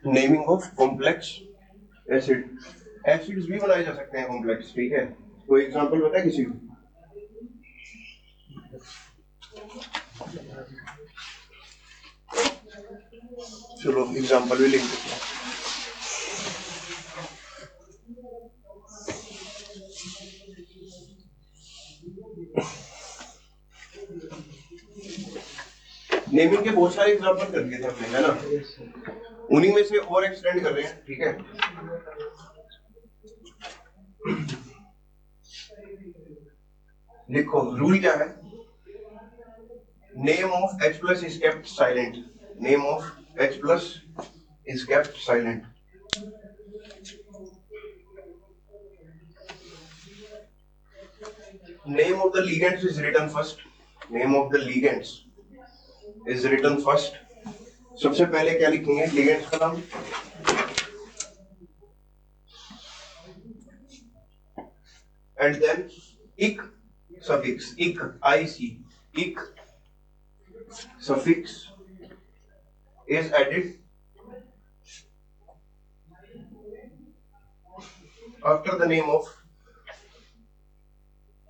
Naming of complex acid. Acids भी बनाए जा सकते हैं कॉम्प्लेक्स, ठीक है। कोई एग्जांपल पता है किसी को? चलो एग्जांपल भी लिख देते हैं। नेमिंग के बहुत सारे एग्जांपल कर दिए थे हमने, है ना। उन्हीं में से और एक्सटेंड कर रहे हैं, ठीक है। देखो रूल क्या है, name of H plus is kept silent. Name of H plus is kept silent. Name of the ligands is written first. Name of the ligands is written first. सबसे पहले क्या लिखेंगे? ligands का नाम। And then ic suffix, ic, ic suffix is added after the name of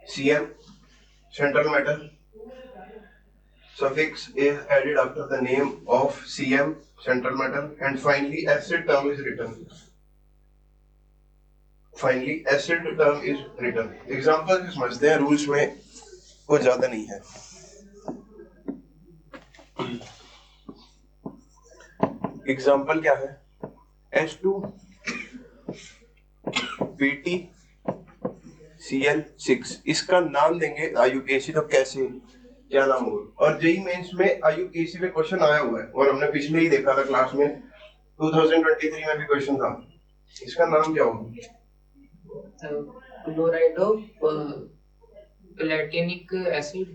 Cm, central metal. Suffix is added after the name of Cm, central metal, and finally acid term is written. Finally acid term is written. Example समझते हैं, rules में कुछ ज्यादा नहीं है। Example क्या है? H2 Pt Cl6, इसका नाम देंगे IUPAC। तो कैसे, क्या नाम होगा? और जेई मेंस में IUPAC में क्वेश्चन आया हुआ है, और हमने पिछले ही देखा था क्लास में, 2023 में भी क्वेश्चन था। इसका नाम क्या होगा? क्लोराइडो प्लेटिनिक एसिड,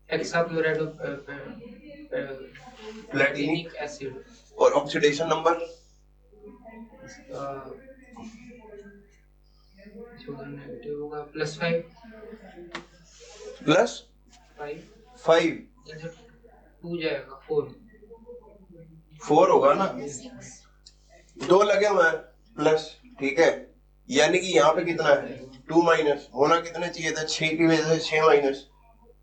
हेक्साक्लोराइडो प्लेटिनिक एसिड। और ऑक्सीडेशन नंबर नेगेटिव होगा +5 +5 2 जाएगा 4 होगा ना, 2 लगे हुए हैं प्लस, ठीक है। यानी कि यहाँ पे कितना है? 2 माइनस। होना कितने चाहिए था? 6 की वजह से 6 माइनस,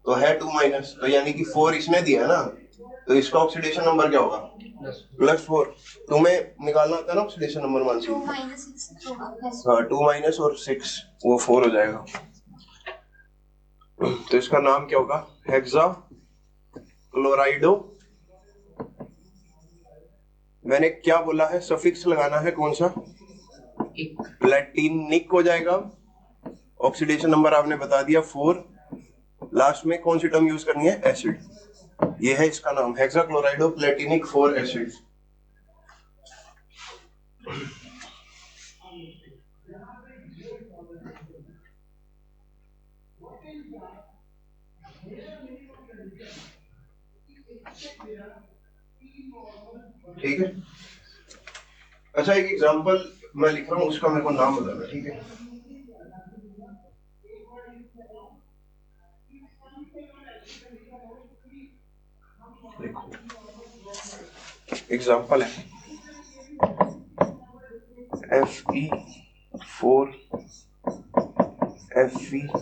तो है 2 माइनस। तो यानी कि 4 इसने दिया है ना, तो इसका ऑक्सीडेशन नंबर क्या होगा? +4। तुम्हें निकालना आता है ना ऑक्सीडेशन नंबर? मान लो 2 माइनस और 6, वो 4 हो जाएगा। तो इसका नाम क्या होगा? हेक्सा क्लोराइडो। मैंने क्या बोला है? सफिक्स लगाना है, कौन सा? प्लेटिनिक हो जाएगा। ऑक्सीडेशन नंबर आपने बता दिया 4। लास्ट में कौन सी टर्म यूज करनी है? एसिड। ये है इसका नाम, हेक्साक्लोराइडो प्लेटिनिक 4 एसिड। ठीक है। अच्छा, एक एग्जांपल मैं लिख रहा हूं, उसका मेरे को नाम बताना, ठीक है। देखो एग्जांपल है Fe4 FeCl6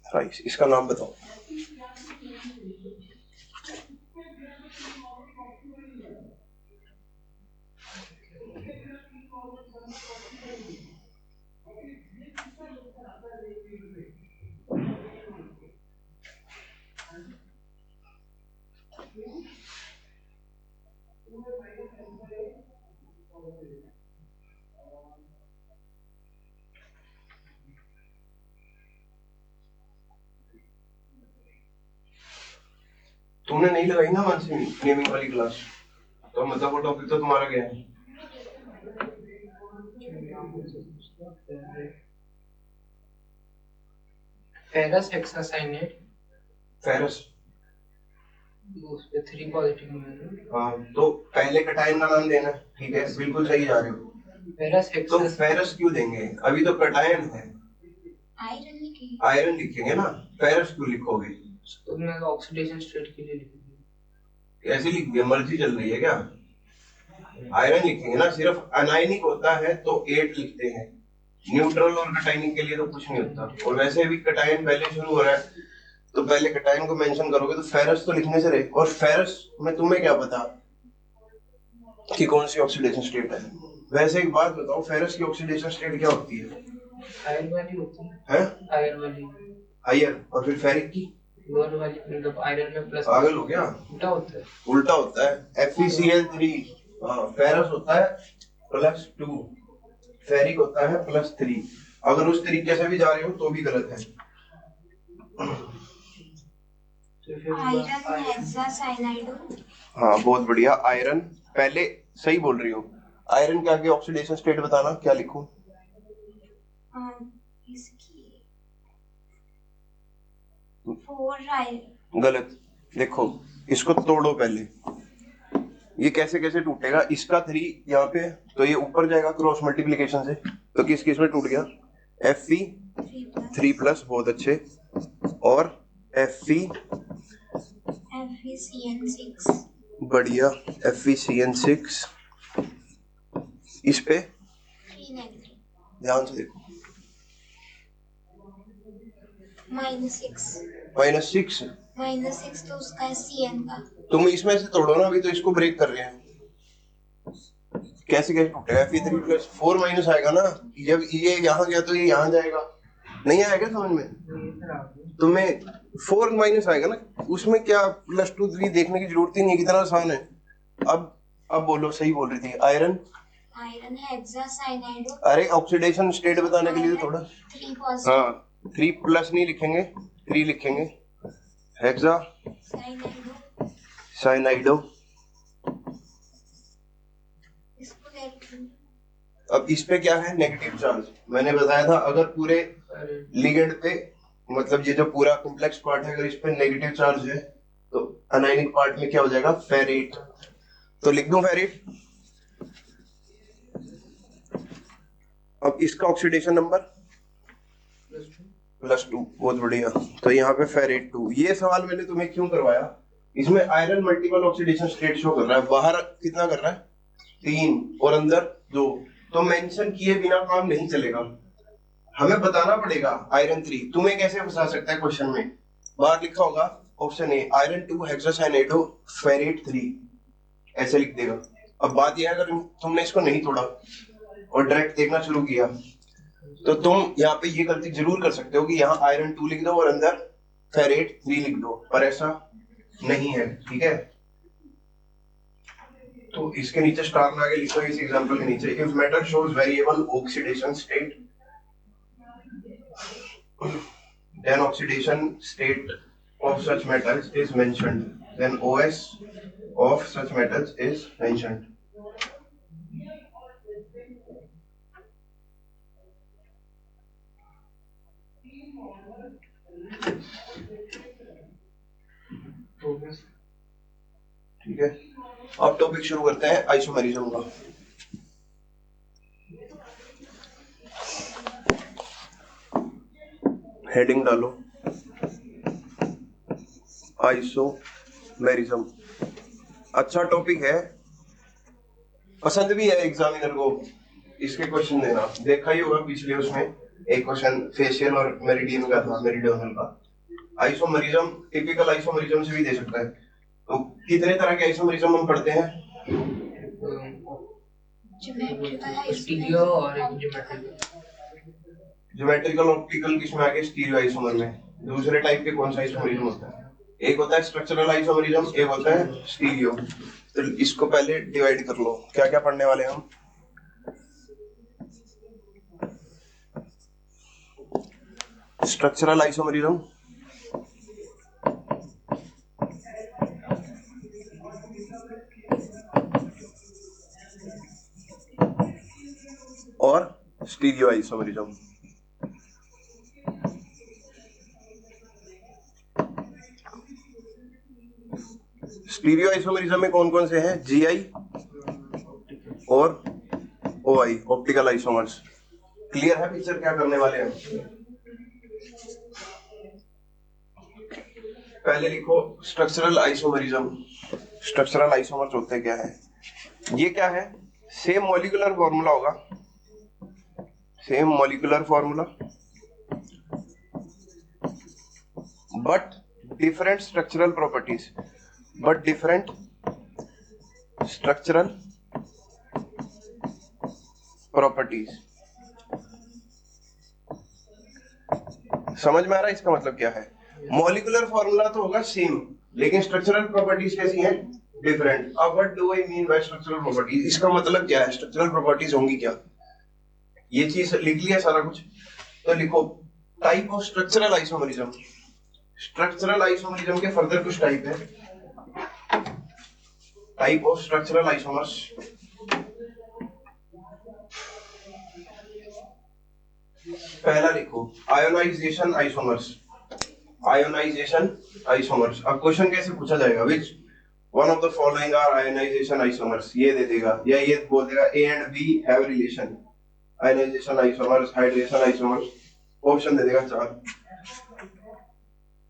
थ्राइस। इसका नाम बताओ। तुमने नहीं लगाई ना मानसी नेमिंग वाली क्लास, तो मतलब वो टॉपिक तो तुम्हारा गया है। फेरस हेक्सासाइनेट, फेरस उस पे 3 पॉजिटिव है। हाँ, तो पहले कटायन का नाम देना, ठीक है, बिल्कुल सही जा रहे हो। फेरस तो फेरस क्यों देंगे? अभी तो कटायन है, आयरन लिखेंगे ना, फेरस क्यों लिखोगे? तो मैं ऑक्सीडेशन स्टेट के लिए लिखूंगा। ऐसे लिख दिया, मर्जी चल रही है क्या? आयरन लिखेंगे ना, सिर्फ अनायनिक होता है तो 8 लिखते हैं, न्यूट्रल और कटायनिक के लिए तो कुछ नहीं होता। और वैसे भी कटायन पहले शुरू हो रहा है तो पहले कटायन को मेंशन करोगे तो फेरस तो लिखने से रहे। और फेरस में तुम्हें क्या पता कि कौन सी ऑक्सीडेशन स्टेट है? वैसे एक बात बताओ, फेरस की ऑक्सीडेशन स्टेट क्या होती है? हायर वाली होती है हायर वाली, हायर। और फिर फेरिक की लोअर वाली, मतलब आयरन में प्लस पागल हो गया, उल्टा होता है। उल्टा होता है। FeCl3, हाँ, फेरस होता है +2, फेरिक होता है +3। अगर उस तरीके से भी जा रहे हो तो भी गलत है। तो फिर आयरन हेक्सासाइनाइड। हाँ बहुत बढ़िया, आयरन पहले सही बोल रही हो। आयरन के आगे ऑक्सीडेशन स्टेट बताना, क्या लिखूं? इसकी 4 आयरन। गलत। देखो इसको तोड़ो पहले, ये कैसे कैसे टूटेगा? इसका 3 यहाँ पे तो ये ऊपर जाएगा क्रॉस मल्टीप्लीकेशन से, तो किस किस में टूट गया? Fe3+, बहुत अच्छे। और FeCN6, बढ़िया, FeCN6। इस पे 3 नेगेटिव, ध्यान से देखो, -6। -6। -6 तो उसका है CN का। तुम इसमें से तोड़ो ना, अभी तो इसको ब्रेक कर रहे हैं। कैसे कैसे टूटेगा? Fe3+, 4- आएगा ना, जब ये यहाँ गया तो ये यहाँ जाएगा, नहीं आएगा समझ में? तुम्हें 4- आएगा ना, उसमें क्या +2 3 देखने की जरूरत ही नहीं है, कितना आसान है। अब बोलो, सही बोल रही थी। Iron iron hexacyanide. अरे ऑक्सीडेशन स्टेट बताने के लिए तो थोड़ा, 3 पॉजिटिव। हाँ 3+ नहीं लिखेंगे, 3 लिखेंगे। हेक्सा साइनाइडो। इसको नेगेटिव। अब इस पे क्या है? Negative charge. मैंने बताया था अगर पूरे लिगेंड पे, मतलब ये जो पूरा कॉम्प्लेक्स पार्ट है, अगर इस पे नेगेटिव चार्ज है तो अनायनिक पार्ट में क्या हो जाएगा? फेरेट। तो लिख दूं फेरेट। अब इसका ऑक्सीडेशन नंबर +2, बहुत बढ़िया। तो यहाँ पे फेरेट 2। ये सवाल मैंने तुम्हें क्यों करवाया? इसमें iron multiple oxidation state show कर रहा है, बाहर कितना कर रहा है? 3 और अंदर 2। तो मेंशन किए बिना काम नहीं चलेगा, हमें बताना पड़ेगा आयरन 3। तुम्हें कैसे फंसा सकता है क्वेश्चन में? बाहर लिखा होगा ऑप्शन ए आयरन 2 हेक्सासाइनाइडो फेरेट 3, ऐसे लिख देगा। अब बात यह है, अगर तुमने इसको नहीं तोड़ा और डायरेक्ट देखना शुरू किया तो तुम यहाँ पे ये गलती जरूर कर सकते हो कि यहाँ आयरन 2 लिख दो और अंदर फेरेट 3 लिख दो, पर ऐसा नहीं है, ठीक है? तो इसके नीचे स्टार लगा के लिखो, इस एग्जांपल के नीचे, if metal shows variable oxidation state then oxidation state of such metals is mentioned, then OS of such metals is mentioned. ठीक है, अब टॉपिक शुरू करते हैं आइसोमेरिज्म का। हेडिंग डालो, आइसोमेरिज्म। अच्छा टॉपिक है, पसंद भी है एग्जामिनर को इसके क्वेश्चन देना। देखा ही होगा पिछले उसमें एक क्वेश्चन फेशियल और मेरिडियन का था, मेरिडियनल का। आइसोमेरिज्म टिपिकल आइसोमेरिज्म से भी दे सकता है। तो कितने तरह के आइसोमेरिज्म हम पढ़ते हैं? स्टीरियो और ज्योमेट्रिकल ऑप्टिकल किसमें आगे? स्टीरियो आइसोमर में। दूसरे टाइप के कौन सा आइसोमेरिज्म होता है? एक होता है स्ट्रक्चरल आइसोमेरिज्म, एक होता है स्टीरियो। तो इसको पहले डिवाइड कर लो, क्या क्या पढ़ने वाले हम? स्ट्रक्चरल आइसोमेरिज्म, और स्टीरियो आइसोमेरिज्म। स्टीरियो आइसोमेरिज्म में कौन कौन से हैं? GI और OI, ऑप्टिकल आइसोमर्स। क्लियर है पिक्चर क्या करने वाले हैं? पहले लिखो स्ट्रक्चरल आइसोमेरिज्म। स्ट्रक्चरल आइसोमर्स होते क्या है? ये क्या है? सेम मॉलिक्यूलर फॉर्मूला होगा, same molecular formula but different structural properties, but different structural properties. समझ में आ रहा है इसका मतलब क्या है? मॉलिक्यूलर फॉर्मूला तो होगा सेम, लेकिन स्ट्रक्चरल प्रॉपर्टीज कैसी हैं? डिफरेंट। अब what do I mean by structural properties? इसका मतलब क्या है? स्ट्रक्चरल प्रॉपर्टीज होंगी क्या? ये चीज लिख लिया सारा कुछ, तो लिखो type of structural isomerism. Structural isomerism के फर्दर कुछ टाइप है, टाइप ऑफ स्ट्रक्चरल आइसोमर्स। पहला लिखो आयोनाइजेशन आइसोमर्स, आयोनाइजेशन आइसोमर्स। अब क्वेश्चन कैसे पूछा जाएगा? Which one of the following are ionization isomers? ये दे देगा या ये बोल देगा A and B have relation, ionization isomers, hydration isomers, option दे देगा 4।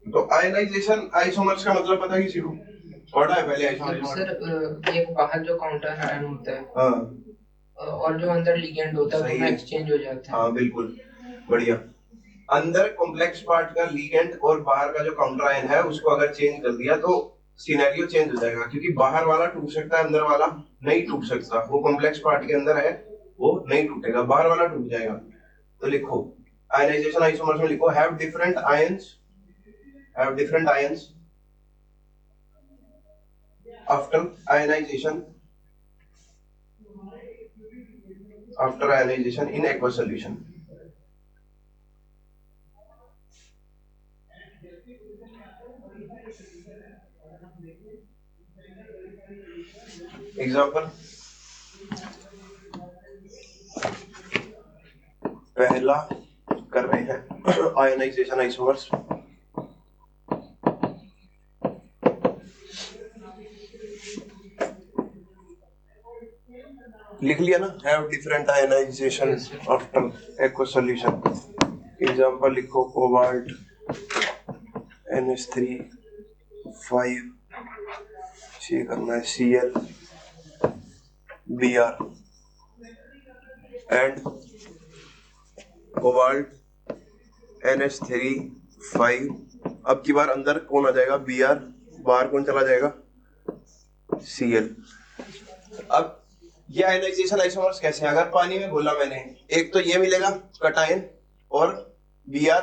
तो आयोनाइजेशन आइसोमर्स का मतलब पता है किसी को? पढ़ा है पहले आइसोमर्स? सर एक बाहर जो काउंटर आयन होता है हाँ, और जो अंदर लिगेंड होता है सही वो है। एक्सचेंज हो जाता है। हाँ बिल्कुल, बढ़िया। अंदर कॉम्प्लेक्स पार्ट का लिगेंड और बाहर का जो काउंटर आयन है उसको अगर चेंज कर दिया तो सिनेरियो चेंज हो जाएगा, क्योंकि बाहर वाला टूट सकता है, अंदर वाला नहीं टूट सकता। वो कॉम्प्लेक्स पार्ट के अंदर है, वो नहीं टूटेगा, बाहर वाला टूट जाएगा। तो लिखो आयनाइजेशन आइसोमर्स में लिखो have different ions, have different ions after ionization, after ionization in aqueous solution। Example, पहला कर रहे हैं आयनाइजेशन आइसोमर्स। लिख लिया ना, have different ionization after aqueous solution. Example लिखो कोबाल्ट NH3 5, ये करना है Cl Br and cobalt NH3 5। अब की बार अंदर कौन आ जाएगा? Br, बाहर कौन चला जाएगा? Cl। अब ये आयनाइजेशन आइसोमर्स कैसे हैं? अगर पानी में घोला मैंने, एक तो ये मिलेगा कटायन और Br,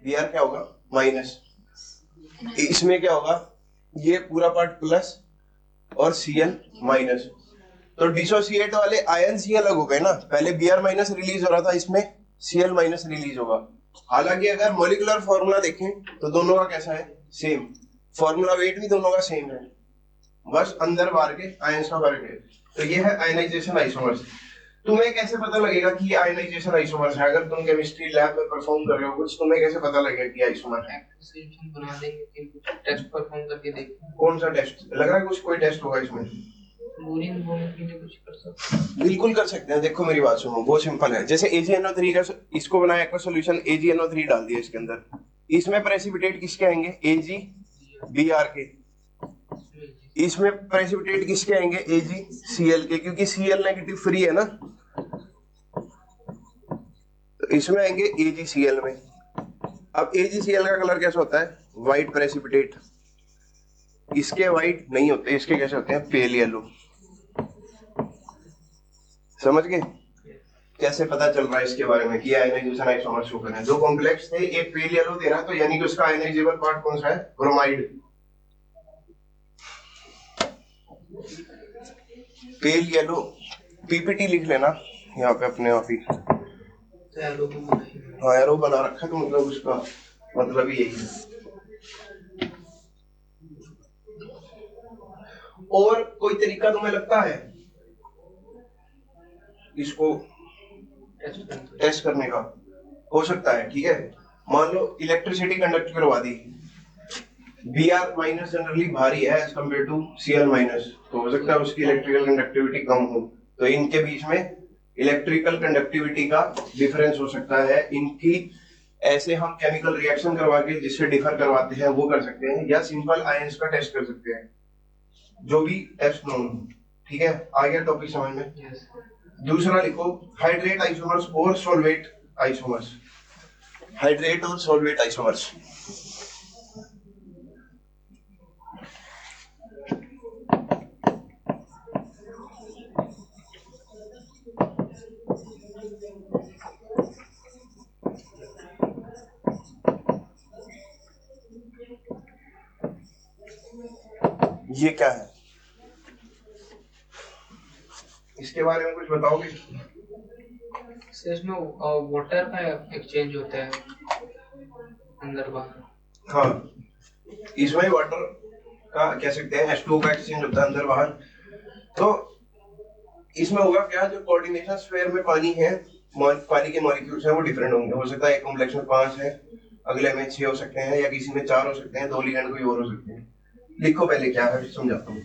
Br क्या होगा? माइनस। इसमें क्या होगा? ये पूरा पार्ट प्लस और Cl माइनस। तो डिसोसिएट वाले आयंस ही अलग हो गए ना। पहले Br माइनस रिलीज हो रहा था, इसमें Cl माइनस रिलीज होगा। हालांकि अगर मॉलिक्यूलर फॉर्मूला देखें तो दोनों का कैसा है? सेम। फॉर्मूला वेट भी दोनों का सेम है, बस अंदर बाहर के आयंस का फर्क है। तो ये है आयनाइजेशन आइसोमर्स। तुम्हें कैसे पता लगेगा कि ये आयनाइजेशन आइसोमर्स है? अगर तुम केमिस्ट्री लैब में परफॉर्म कर रहे हो कुछ, तुम्हें कैसे पता लगेगा कि आइसोमर है? सॉल्यूशन बना देंगे, फिर कुछ टेस्ट परफॉर्म करके देखेंगे। कौन सा टेस्ट लग रहा है? कुछ कोई टेस्ट होगा इसमें? बोरिंग होने के लिए कुछ कर सकते हैं। बिल्कुल कर सकते हैं। देखो मेरी बात सुनो, बहुत सिंपल है। जैसे AgNO3 का इसको बनाया एक्वा सॉल्यूशन, AgNO3 डाल दिया इसके अंदर, इसमें प्रेसिपिटेट किसके आएंगे? AgBr के। इसमें प्रेसिपिटेट किसके आएंगे? AgCl के, क्योंकि Cl नेगेटिव फ्री है ना, तो इसमें आएंगे AgCl में। अब AgCl का कलर कैसा होता है? White precipitate. इसके व्हाइट नहीं होते, इसके कैसे होते हैं? Pale yellow. समझ गए? कैसे पता चल रहा है इसके बारे में कि आयनाइजेशन आइसोमर्स शो कर रहे हैं? दो कॉम्प्लेक्स थे, एक पेल येलो दे रहा है, तो यानी कि उसका आयनाइजेबल पार्ट कौन सा है? ब्रोमाइड। पेल येलो, PPT लिख लेना यहाँ पे अपने आप ही। तो एरो को बनाएंगे। हाँ एरो बना रखा है, तो मतलब उसका मतलब ही यही है। और कोई तरीका तुम्हें लगता है इसको टेस्ट करने का? हो सकता है, ठीक है। मान लो इलेक्ट्रिसिटी कंडक्ट करवा दी, Br माइनस जनरली भारी है as compare to Cl minus, तो हो सकता है उसकी इलेक्ट्रिकल कंडक्टिविटी कम हो, तो इनके बीच में इलेक्ट्रिकल कंडक्टिविटी का डिफरेंस हो सकता है। इनकी ऐसे हम केमिकल रिएक्शन करवा के जिससे डिफर करवाते हैं वो कर सकते हैं, या सिंपल आयंस का टेस्ट कर सकते हैं, जो भी टेस्ट नोन हो। ठीक है, आ गया टॉपिक समझ में। यस। दूसरा लिखो, हाइड्रेट आइसोमर्स और सॉल्वेट आइसोमर्स। हाइड्रेट और सॉल्वेट आइसोमर्स। ये क्या है, इसके बारे में कुछ बताओगे? इसमें वाटर का एक्सचेंज होता है अंदर बाहर। हाँ, इसमें वाटर का कह सकते हैं, H2O का एक्सचेंज होता है अंदर बाहर। तो इसमें होगा क्या, जो कोऑर्डिनेशन स्फीयर में पानी है, पानी के मॉलिक्यूल्स हैं वो डिफरेंट होंगे। हो सकता है एक कॉम्प्लेक्स में 5 है, अगले में 6 हो सकते हैं, या किसी में 4 हो सकते हैं, 2 लिगेंड कोई और हो सकते हैं। लिखो पहले क्या है, समझाता हूँ।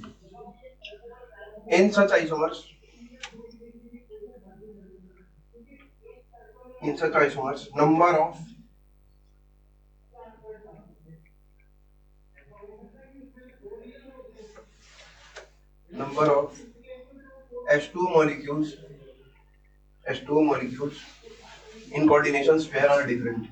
इन सच isomers number of H2O molecules in coordination sphere are different.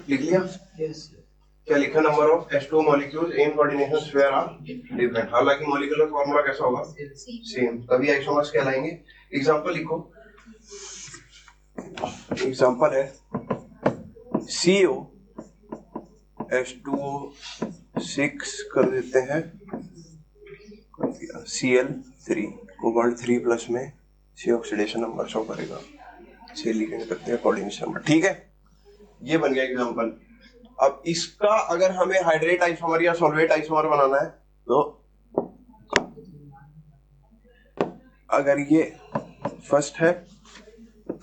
लिख लिया? यस। क्या लिखा, number of H2O molecules in coordination sphere are different। हालांकि मॉलिक्यूलर फॉर्मूला कैसा होगा, सेम, तभी आइसोमर्स कहलाएंगे। एग्जांपल लिखो, एग्जांपल है CO H2O6 कर देते हैं, Cl3 कोबाल्ट 3 प्लस में 6 ऑक्सीडेशन नंबर शो करेगा, 6 लिगेंड करते हैं कोऑर्डिनेशन नंबर। ठीक है, ये बन गया एग्जांपल। अब इसका अगर हमें हाइड्रेट आइसोमर या सॉल्वेट आइसोमर बनाना है, तो अगर ये फर्स्ट है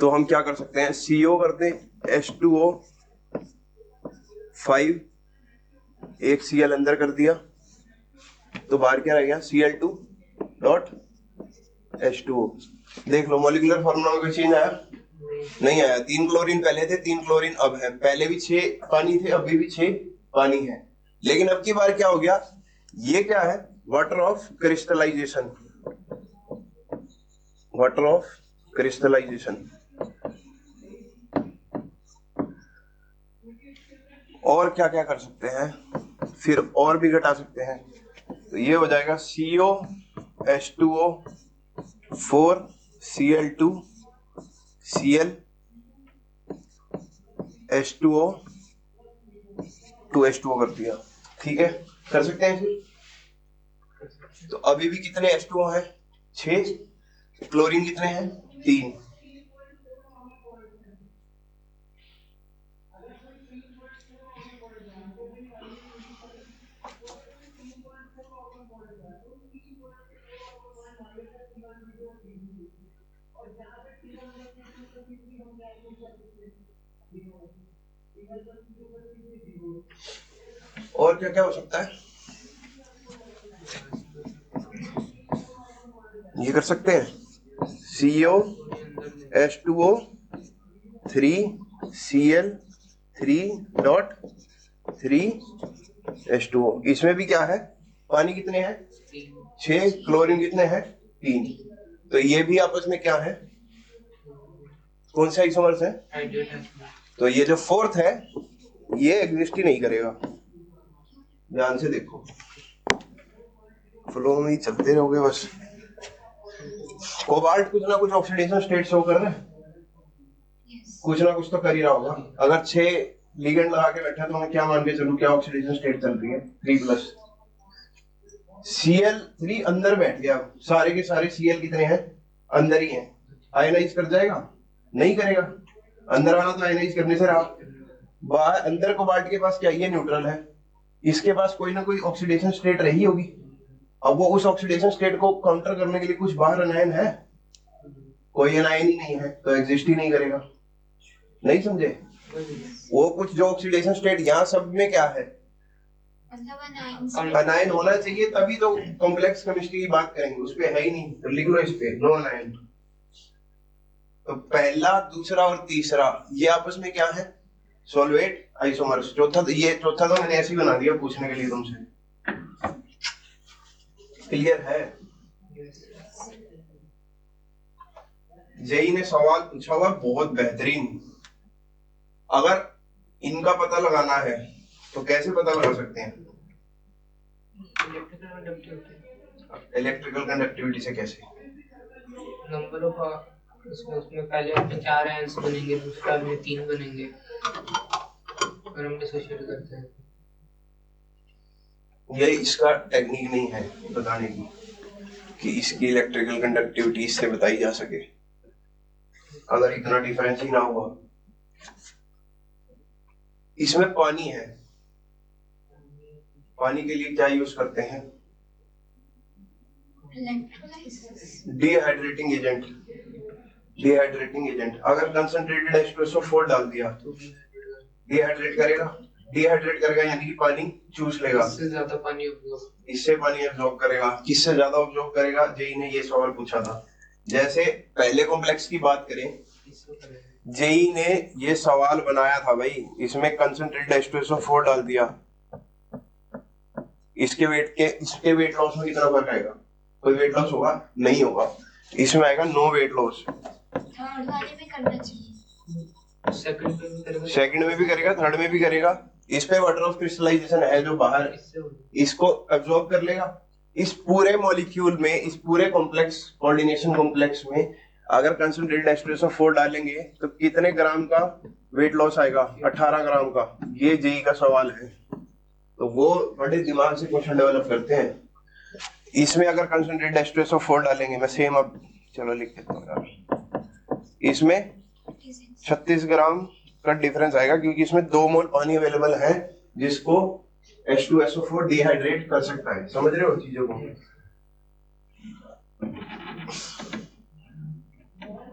तो हम क्या कर सकते हैं, CO कर दें H2O5, एक Cl अंदर कर दिया, तो बाहर क्या रह गया, Cl2.H2O। देख लो मॉलिक्यूलर फॉर्मूला में कोई चेंज आया? नहीं आया। 3 क्लोरीन पहले थे, 3 क्लोरीन अब है। पहले भी 6 पानी थे, अभी भी 6 पानी है। लेकिन अब की बार क्या हो गया, ये क्या है, वाटर ऑफ क्रिस्टलाइजेशन। और क्या क्या कर सकते हैं, फिर और भी घटा सकते हैं। तो ये हो जाएगा CO H2O4 Cl2 Cl H2O 2H2O कर दिया। ठीक है, कर सकते हैं फिर। तो अभी भी कितने H2O हैं, 6, क्लोरीन कितने हैं, 3। और क्या क्या हो सकता है, ये कर सकते हैं, CO H2O3 Cl3.3 H2O। इसमें भी क्या है, पानी कितने हैं, 6, क्लोरीन कितने हैं, 3। तो ये भी आपस में क्या है, कौन से आइसोमर्स है, तो ये जो फोर्थ है ये एग्जिस्ट ही नहीं करेगा। ध्यान से देखो, फ्लो में चलते रहोगे बस। कोबाल्ट कुछ ना कुछ ऑक्सीडेशन स्टेट शो कर रहा है, कुछ ना कुछ तो कर ही रहा होगा। अगर 6 लिगेंड लगा के बैठा तो मैं क्या मान के चलूं, क्या ऑक्सीडेशन स्टेट चल रही है, 3+। Cl3 अंदर बैठ गया, सारे के सारे Cl कितने हैं, अंदर ही हैं। आयनाइज कर जाएगा, नहीं करेगा। अंदर आना तो आयनाइज करने से रहा, बाहर अंदर कोबाल्ट के पास क्या, ये न्यूट्रल है, इसके पास कोई ना कोई ऑक्सीडेशन स्टेट रही होगी। अब वो उस ऑक्सीडेशन स्टेट को काउंटर करने के लिए कुछ बाहर अनायन है, कोई एनायन ही नहीं है तो एग्जिस्ट ही नहीं करेगा। नहीं समझे? वो कुछ जो ऑक्सीडेशन स्टेट यहाँ सब में क्या है, मतलब अनाइंस अनायन होना चाहिए तभी तो कॉम्प्लेक्स केमिस्ट्री की बात करेंगे, उस पे है ही नहीं तो लिख लो इस पे नो अनायन। तो पहला, दूसरा और तीसरा ये आपस में क्या है, सॉल्वेट आइसोमर्स। चौथा, ये चौथा तो मैंने ऐसे ही बना दिया पूछने के लिए तुमसे। क्लियर है? जेई ने सवाल पूछा हुआ बहुत बेहतरीन। अगर इनका पता लगाना है तो कैसे पता लगा सकते हैं? इलेक्ट्रिकल कंडक्टिविटी से कैसे? नंबरों का उसमें पहले में 4 आयंस बनेंगे, दूसरा में 3 बनेंगे और हम डिसोशिएट करते हैं। ये इसका टेक्निक नहीं है बताने की कि इसकी इलेक्ट्रिकल कंडक्टिविटी इससे बताई जा सके। अगर इतना डिफरेंस ही ना हुआ। इसमें पानी है, पानी के लिए क्या यूज करते हैं? Electrolysis dehydrating agent. Dehydrating agent अगर कंसंट्रेटेड H2SO4 डाल दिया तो डिहाइड्रेट करेगा, डिहाइड्रेट करेगा यानी कि पानी चूस लेगा, इससे ज्यादा पानी उपयोग, इससे पानी एब्जॉर्ब करेगा। किससे ज्यादा एब्जॉर्ब करेगा? जेई ने ये सवाल पूछा था। जैसे पहले कॉम्प्लेक्स की बात करें, जेई ने ये सवाल बनाया था भाई, इसमें कंसंट्रेटेड H2SO4 डाल दिया, इसके वेट लॉस में कितना फर्क आएगा? कोई वेट लॉस होगा? नहीं होगा। इसमें आएगा नो वेट लॉस। थर्ड वाले में करना चाहिए, सेकंड में भी करेगा, थर्ड में भी करेगा। इस पे वाटर ऑफ क्रिस्टलाइजेशन है जो बाहर, इसको एब्जॉर्ब कर लेगा। इस पूरे मॉलिक्यूल में, इस पूरे कॉम्प्लेक्स, कोऑर्डिनेशन कॉम्प्लेक्स में अगर कंसंट्रेटेड H2SO4 डालेंगे तो कितने ग्राम का वेट लॉस आएगा? 18 ग्राम का। ये जेई का सवाल है, तो वो बड़े दिमाग से क्वेश्चन डेवलप करते हैं। इसमें अगर कंसंट्रेटेड H2SO4 डालेंगे, मैं सेम अब चलो लिख देता हूँ, इसमें 36 ग्राम का डिफरेंस आएगा क्योंकि इसमें 2 मोल पानी अवेलेबल है जिसको H2SO4 डिहाइड्रेट कर सकता है। समझ रहे हो चीजों को?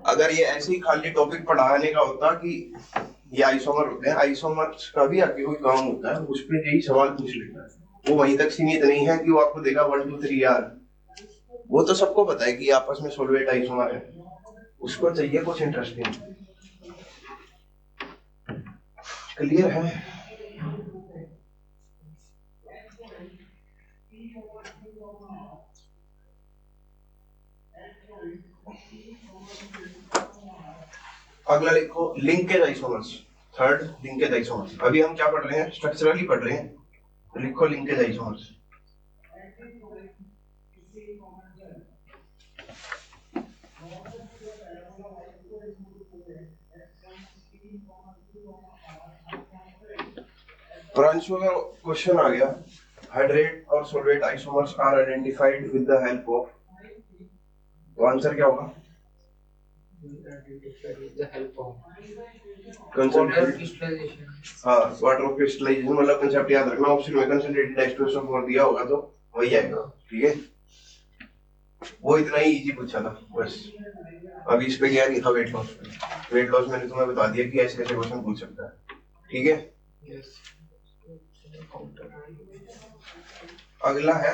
अगर ये ऐसे ही खाली टॉपिक पढ़ाने का होता कि ये आइसोमर होते हैं, आइसोमर्स का भी आगे कोई काम होता है, उस पर यही सवाल पूछ लेता है। वो वहीं तक सीमित नहीं है कि वो आपको देगा 1 2 3 यार, वो तो सबको पता है कि आपस में सॉल्वेट आइसोमर है। उसको चाहिए कुछ इंटरेस्टिंग। क्लियर है? अगला लिखो linkage isomers. Third linkage isomers. अभी हम क्या पढ़ रहे हैं? स्ट्रक्चरली पढ़ रहे हैं, तो लिखो लिंकेज आइसोमर्स। प्रांशु का क्वेश्चन आ गया, हाइड्रेट और solvate isomers are identified with the help of, तो आंसर क्या होगा? क्रिस्टलाइजेशन। हाँ, वाटर ऑफ क्रिस्टलाइजेशन मतलब कांसेप्ट याद रखना। ऑप्शन में कंसंट्रेटेड H2SO4 दिया होगा तो वही आएगा। ठीक है, वो इतना ही इजी पूछा था बस। अभी इस पे क्या नहीं था, वेट लॉस। वेट लॉस मैंने तुम्हें बता दिया कि ऐसे कैसे क्वेश्चन पूछ सकता है। ठीक है, अगला है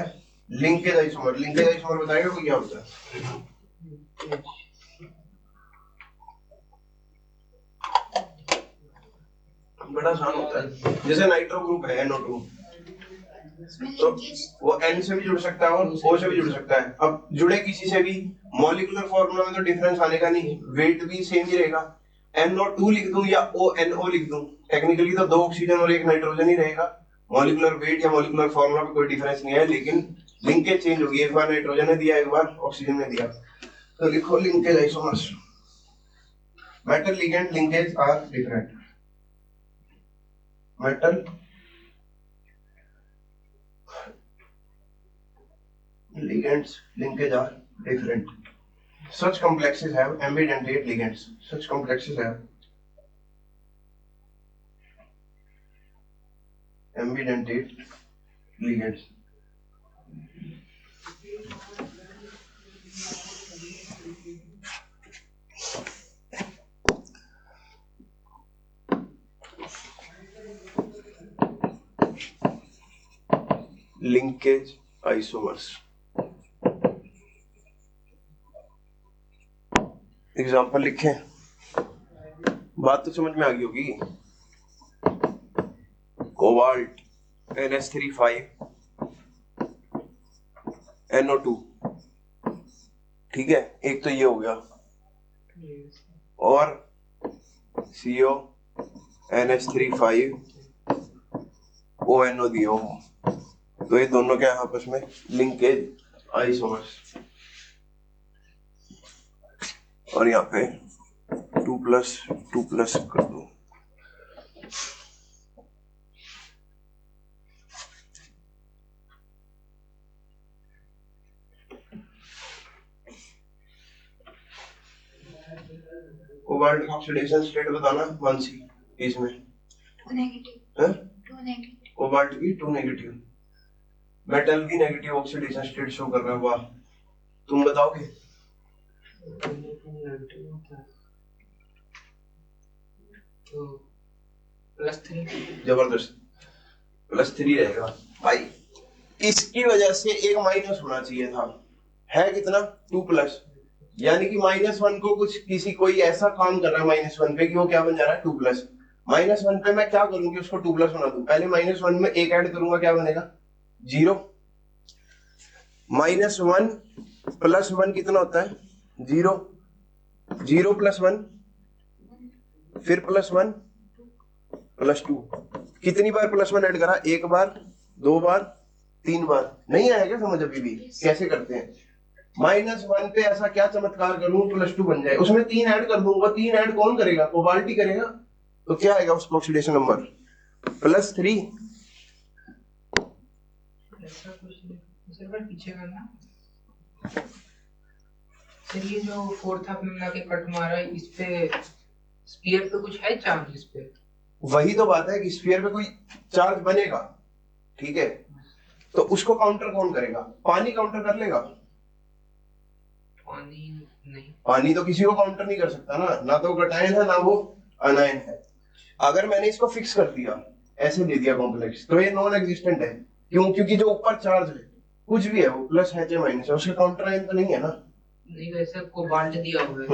लिंकेज आइसोमर। लिंकेज आइसोमर बताएगा कोई क्या होता है? बड़ा आसान होता है। जैसे नाइट्रो ग्रुप है NO2, तो वो N से भी जुड़ सकता है और O से भी जुड़ सकता है। अब जुड़े किसी से भी, मॉलिक्यूलर फॉर्मूला में तो डिफरेंस आने का नहीं, वेट भी सेम ही रहेगा। NO2 लिख दूं या ONO लिख दूं, टेक्निकली तो 2 ऑक्सीजन और 1 नाइट्रोजन ही रहेगा। मॉलिक्यूलर वेट या मॉलिक्यूलर फॉर्मूला में कोई डिफरेंस नहीं है, लेकिन लिंकेज चेंज होगी। एक बार नाइट्रोजन ने दिया, एक बार ऑक्सीजन ने दिया। तो लिखो linkage isomers. Metal ligand linkage are different. Metal ligands linkage are different. Such complexes have ambidentate ligands. Such complexes have ambidentate ligands. Linkage isomers. Example लिखें, बात तो समझ में आ गई होगी। कोबाल्ट NH3 NO2, ठीक है, एक तो ये हो गया, और CO NH3 ONO दिया हो, तो ये दोनों क्या है आपस में, लिंकेज आइसोमर्स। और यहाँ पे 2+2+ कर दो। कोबाल्ट का ऑक्सीडेशन स्टेट बताना मानसी इसमें। 2 नेगेटिव। हैं? 2 नेगेटिव। कोबाल्ट की 2 नेगेटिव, मेटल की नेगेटिव ऑक्सीडेशन स्टेट शो कर रहा है। वाह, तुम बताओगे? तो +3। जबरदस्त, +3 रहेगा भाई। इसकी वजह से एक माइनस होना चाहिए था, है कितना, 2+, यानी कि -1 को कुछ किसी कोई ऐसा काम कर रहा है -1 पे कि वो क्या बन जा रहा है 2+। -1 पे मैं क्या करूंगी, उसको 2+ होना दूं। पहले -1 में एक ऐड करूंगा, क्या बनेगा 0। -1 + 1 कितना होता है 0, 0 + 1 फिर +1 +2। कितनी बार +1 ऐड करा, एक बार, 2 बार, 3 बार। नहीं आएगा समझ अभी भी कैसे करते हैं। -1 पे ऐसा क्या चमत्कार करूं +2 बन जाए, उसमें 3 ऐड कर दूंगा। 3 ऐड कौन करेगा, कोबाल्ट ही करेगा। तो क्या आएगा उसका ऑक्सीडेशन नंबर +3। ऐसा कुछ नहीं सर, पर पीछे करना सर। ये जो 4th आपने मिला के कट मारा है, इस पे स्फीयर पे कुछ है चार्ज इस पे? वही तो बात है कि स्फीयर पे कोई चार्ज बनेगा, ठीक है, तो उसको काउंटर कौन करेगा, पानी काउंटर कर लेगा। पानी नहीं, पानी तो किसी को काउंटर नहीं कर सकता ना तो कटायन है ना वो अनायन है। अगर मैंने इसको फिक्स कर दिया, ऐसे दे दिया कॉम्प्लेक्स, तो ये नॉन एग्जिस्टेंट है। क्यों, क्योंकि जो ऊपर चार्ज है कुछ भी है, वो प्लस है चाहे माइनस है, उसके काउंटर आयन तो नहीं है ना। नहीं वैसे कोबाल्ट दिया हुआ है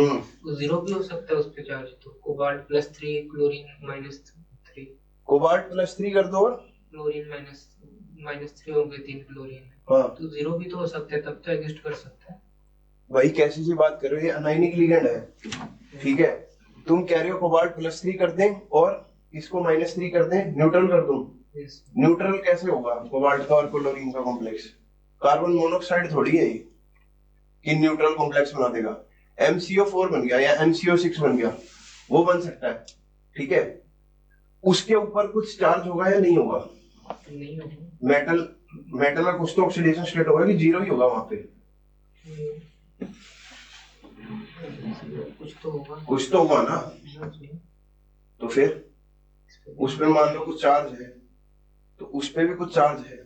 तो 0 भी हो सकता है उस पे चार्ज। तो कोबाल्ट +3, क्लोरीन -3। कोबाल्ट +3 कर दो और क्लोरीन -3 हो गए, 3 क्लोरीन। हाँ, तो 0 भी तो हो सकता है, तब तो एग्जिस्ट कर सकता है। भाई कैसी सी बात कर रहे हो, ये अनायनिक लिगेंड है, ठीक है। तुम कह रहे हो कोबाल्ट +3 कर दें और इसको -3 कर दें, न्यूट्रल कर दूं। न्यूट्रल कैसे होगा कोबाल्ट का और क्लोरीन का कॉम्प्लेक्स, कार्बन मोनोऑक्साइड थोड़ी है ये कि न्यूट्रल कॉम्प्लेक्स बना देगा। MCO4 बन गया या MCO6 बन गया, वो बन सकता है, ठीक है। उसके ऊपर कुछ चार्ज होगा या नहीं होगा, नहीं होगा। मेटल का कुछ तो ऑक्सीडेशन स्टेट होगा कि 0 ही होगा वहां पे, कुछ तो होगा ना। तो फिर उस पे मान लो कुछ चार्ज है, तो उस पे भी कुछ चार्ज है,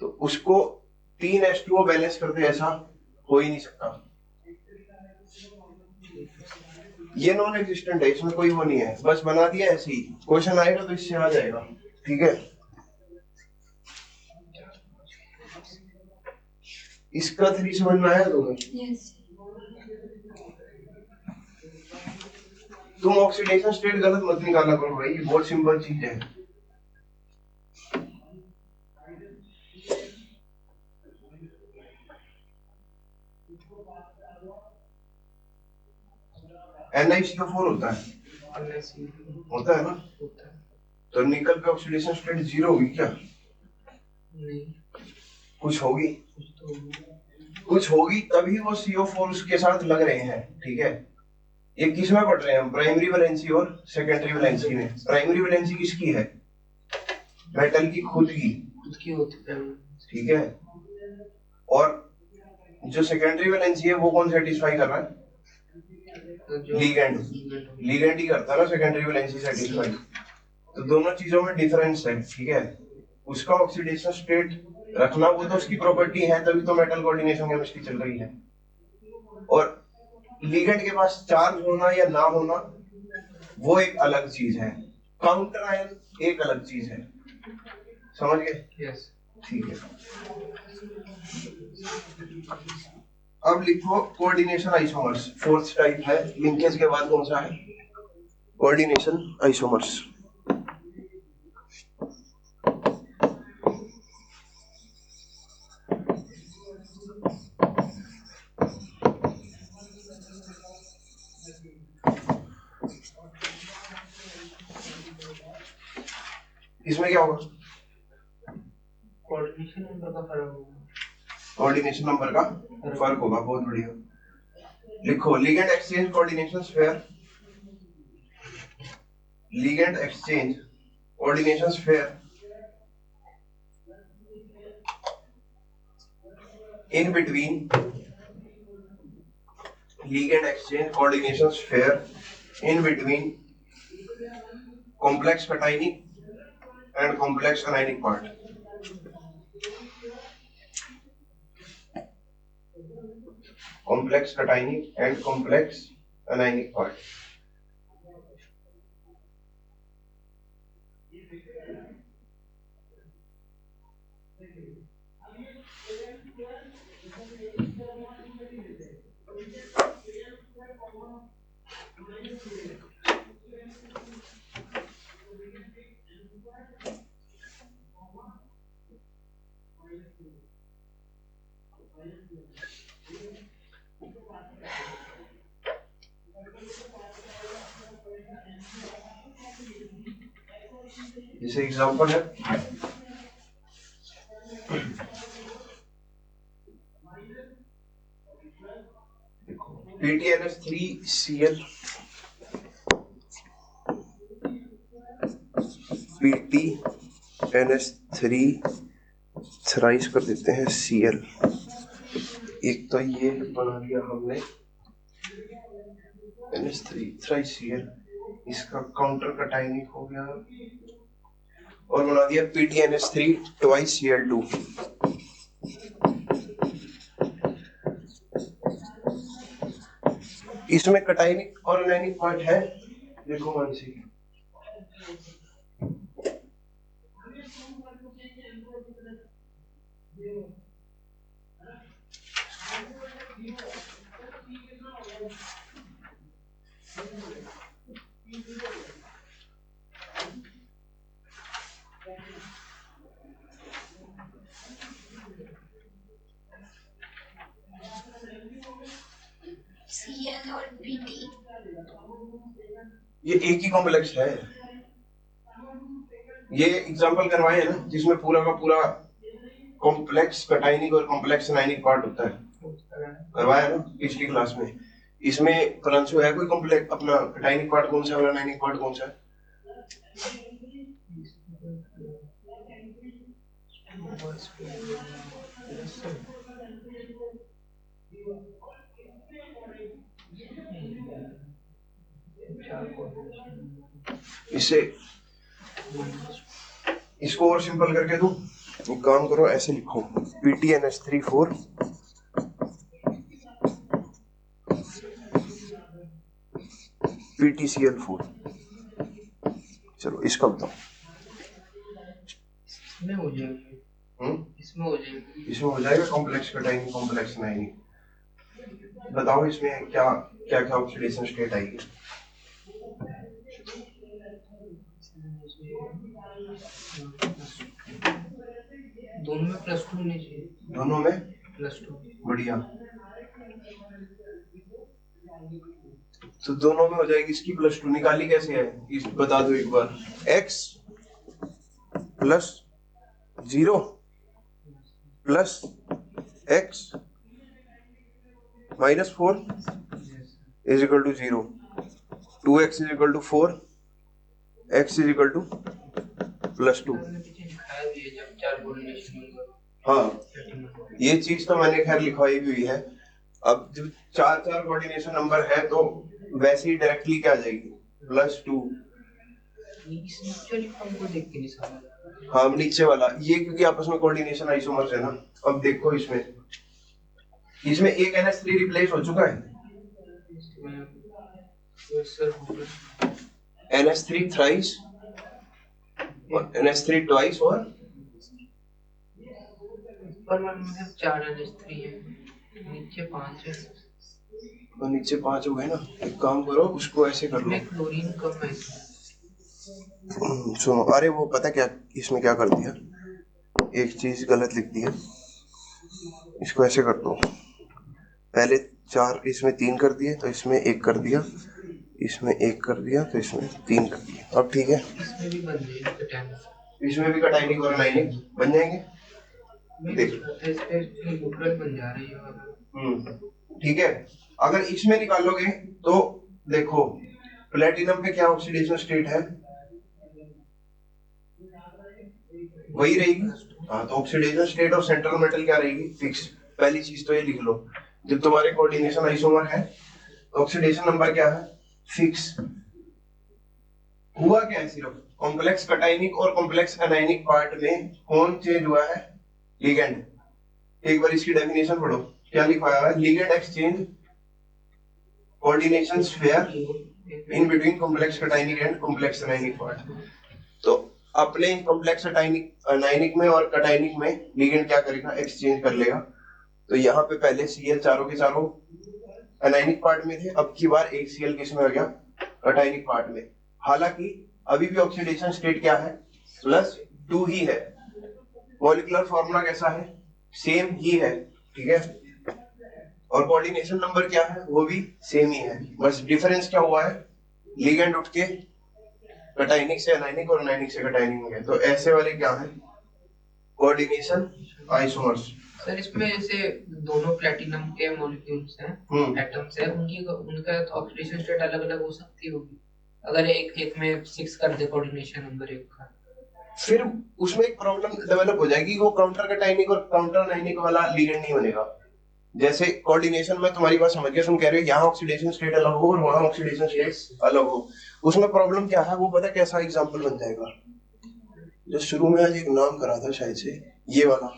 तो उसको 3 H2O बैलेंस कर दे, ऐसा हो ही नहीं सकता। ये नॉन एग्जिस्टेंट है, इसमें कोई वो नहीं है, बस बना दिया ऐसे ही। क्वेश्चन आएगा तो इससे आ जाएगा, ठीक है। इसका 3 समझ में आया तुम्हें? यस। तुम ऑक्सीडेशन स्टेट गलत मत निकाला करो भाई, ये बहुत सिंपल चीज है। NiCO4 होता है ना, तो निकल पे ऑक्सीडेशन स्टेट 0 होगी क्या? नहीं, कुछ होगी, कुछ होगी तभी वो CO4 उसके साथ लग रहे हैं, ठीक है। ये किस में पढ़ रहे हैं हम, प्राइमरी वैलेंसी और सेकेंडरी वैलेंसी में। प्राइमरी वैलेंसी किसकी है, मेटल की खुद की होती है, ठीक है। और जो सेकेंडरी वैलेंसी है वो कौन सेटिस्फाई कर रहा है, लीगेंड ही करता है ना सेकेंडरी वैलेंसी सेटिस्फाई। तो दोनों चीजों में डिफरेंस है, ठीक है। उसका ऑक्सीडेशन स्टेट रखना वो तो उसकी प्रॉपर्टी है, तभी तो मेटल कोऑर्डिनेशन केमिस्ट्री चल रही है। और लिगेंड के पास चार्ज होना या ना होना वो एक अलग चीज है, काउंटर आयन एक अलग चीज है, समझ गए? यस। ठीक है। अब लिखो कोऑर्डिनेशन आइसोमर्स, फोर्थ टाइप है, लिंकेज के बाद कौन सा है? Coordination isomers. इसमें क्या होगा? कोऑर्डिनेशन नंबर का फर्क होगा। कोऑर्डिनेशन नंबर का फर्क होगा, बहुत बढ़िया। लिखो ligand exchange coordination sphere, ligand exchange coordination sphere in between ligand exchange coordination sphere in between complex cationic and complex anionic part. Complex cationic and complex anionic part. जैसे एग्जांपल है PTNS3Cl, PTNS3 thrice कर देते हैं Cl। एक तो ये बना दिया हमने NH3 थ्राइस Cl, इसका काउंटर कटायनिक हो गया, और बना दिया PTNS3 ट्वाइस Cl2। इसमें कटायनिक और एनायनिक पार्ट है, देखो मानसी। Cl और Pt ये एक ही कॉम्प्लेक्स है। ये एग्जांपल करवाए हैं ना, जिसमें पूरा का पूरा कॉम्प्लेक्स कटायनिक और कॉम्प्लेक्स एनायनिक पार्ट होता है, करवाया ना पिछली क्लास में। इसमें परंतु है कोई कॉम्प्लेक्स अपना कटायनिक पार्ट कौन सा है और एनायनिक पार्ट कौन सा है? इसे इसको और सिंपल करके दूं, एक काम करो ऐसे लिखो PTNS3 4 PTCl4। चलो इसका बताओ। इसमें हो जाएगी, इसमें हो जाएगा कॉम्प्लेक्स कटायनिक कॉम्प्लेक्स एनायनिक। बताओ इसमें क्या क्या क्या ऑक्सीडेशन स्टेट आएगी? दोनों में +2 होनी चाहिए। दोनों में +2, बढ़िया। तो दोनों में हो जाएगी, इसकी +2 निकाली कैसे है इस बता दो एक बार। x + 0 + x - 4 is equal to 0, 2x is equal to 4, x is equal to +2। हाँ, ये चीज तो मैंने खैर लिखवाई भी हुई है। अब जब 4 कोऑर्डिनेशन नंबर है तो वैसे ही डायरेक्टली क्या आ जाएगी +2। हाँ नीचे वाला ये, क्योंकि आपस में कोऑर्डिनेशन आइसोमर्स है ना। अब देखो इसमें एक NH3 रिप्लेस हो चुका है, NH3 थ्राइस और NH3 ट्वाइस और ऊपर वाले में 4 NH3 है, नीचे 5 है। तो नीचे 5 हो गए ना, एक काम करो उसको ऐसे कर लो। इसमें क्लोरीन कम है इसमें। सुनो, अरे वो पता क्या इसमें क्या कर दिया, एक चीज गलत लिख दी है। इसको ऐसे कर दो, पहले 4 इसमें 3 कर दिए तो इसमें 1 कर दिया, इसमें 1 कर दिया तो इसमें 3 कर दिया। अब ठीक है, इसमें भी बन जाएगी कटायनिक। इसमें भी कटायनिक और अनायनिक बन जाएंगे। देख इस पे न्यूट्रल बन जा रही है। ठीक है, अगर इसमें निकालोगे तो देखो प्लेटिनम पे क्या ऑक्सीडेशन स्टेट है, वही रहेगी। हाँ, तो oxidation state of central metal क्या रहेगी, फिक्स। पहली चीज तो ये लिख लो, जब तुम्हारे कोऑर्डिनेशन आइसोमर है ऑक्सीडेशन नंबर क्या है, फिक्स। हुआ क्या है, सिर्फ कॉम्प्लेक्स कटायनिक और कॉम्प्लेक्स एनायनिक पार्ट में कौन चेंज हुआ है, लिगेंड। एक बार इसकी डेफिनेशन पढ़ो, क्या लिखा हुआ है, ligand exchange coordination sphere in between complex cationic and complex anionic part. तो अपने कॉम्प्लेक्स एनायनिक में और कटायनिक में लिगेंड क्या करेगा, एक्सचेंज कर लेगा। तो यहाँ पे पहले Cl चारों के चारों एनायनिक पार्ट में थे, अब की बार एक Cl किस में हो गया, कटायनिक पार्ट में। हालांकि अभी भी ऑक्सीडेशन स्टेट क्या है, +2 ही है, मॉलिक्यूलर फॉर्मूला कैसा है, सेम ही है, ठीक है। और कोऑर्डिनेशन नंबर क्या है, वो भी सेम ही है, बस डिफरेंस क्या हुआ है, लिगेंड उठ के कटायनिक से एनायनिक और एनायनिक से कटायनिक में गए। तो ऐसे वाले क्या है, कोऑर्डिनेशन आइसोमर्स। सर इसमें जैसे दोनों प्लेटिनम के मॉलिक्यूल्स हैं, एटम्स हैं, उनका ऑक्सीडेशन स्टेट अलग अलग हो सकती होगी अगर एक में 6 कर दे कोऑर्डिनेशन नंबर एक का, फिर उसमें एक प्रॉब्लम डेवलप हो जाएगी, वो काउंटर कटायनिक और काउंटर एनायनिक वाला लिगेंड नहीं बनेगा। जैसे कोऑर्डिनेशन में तुम्हारी बात समझ गया, तुम कह रहे हो यहाँ ऑक्सीडेशन स्टेट अलग हो और वहां ऑक्सीडेशन स्टेट अलग हो, उसमें प्रॉब्लम क्या है, वो पता कैसा एग्जांपल बन जाएगा, जो शुरू में आज एक नाम करा था शायद से, ये वाला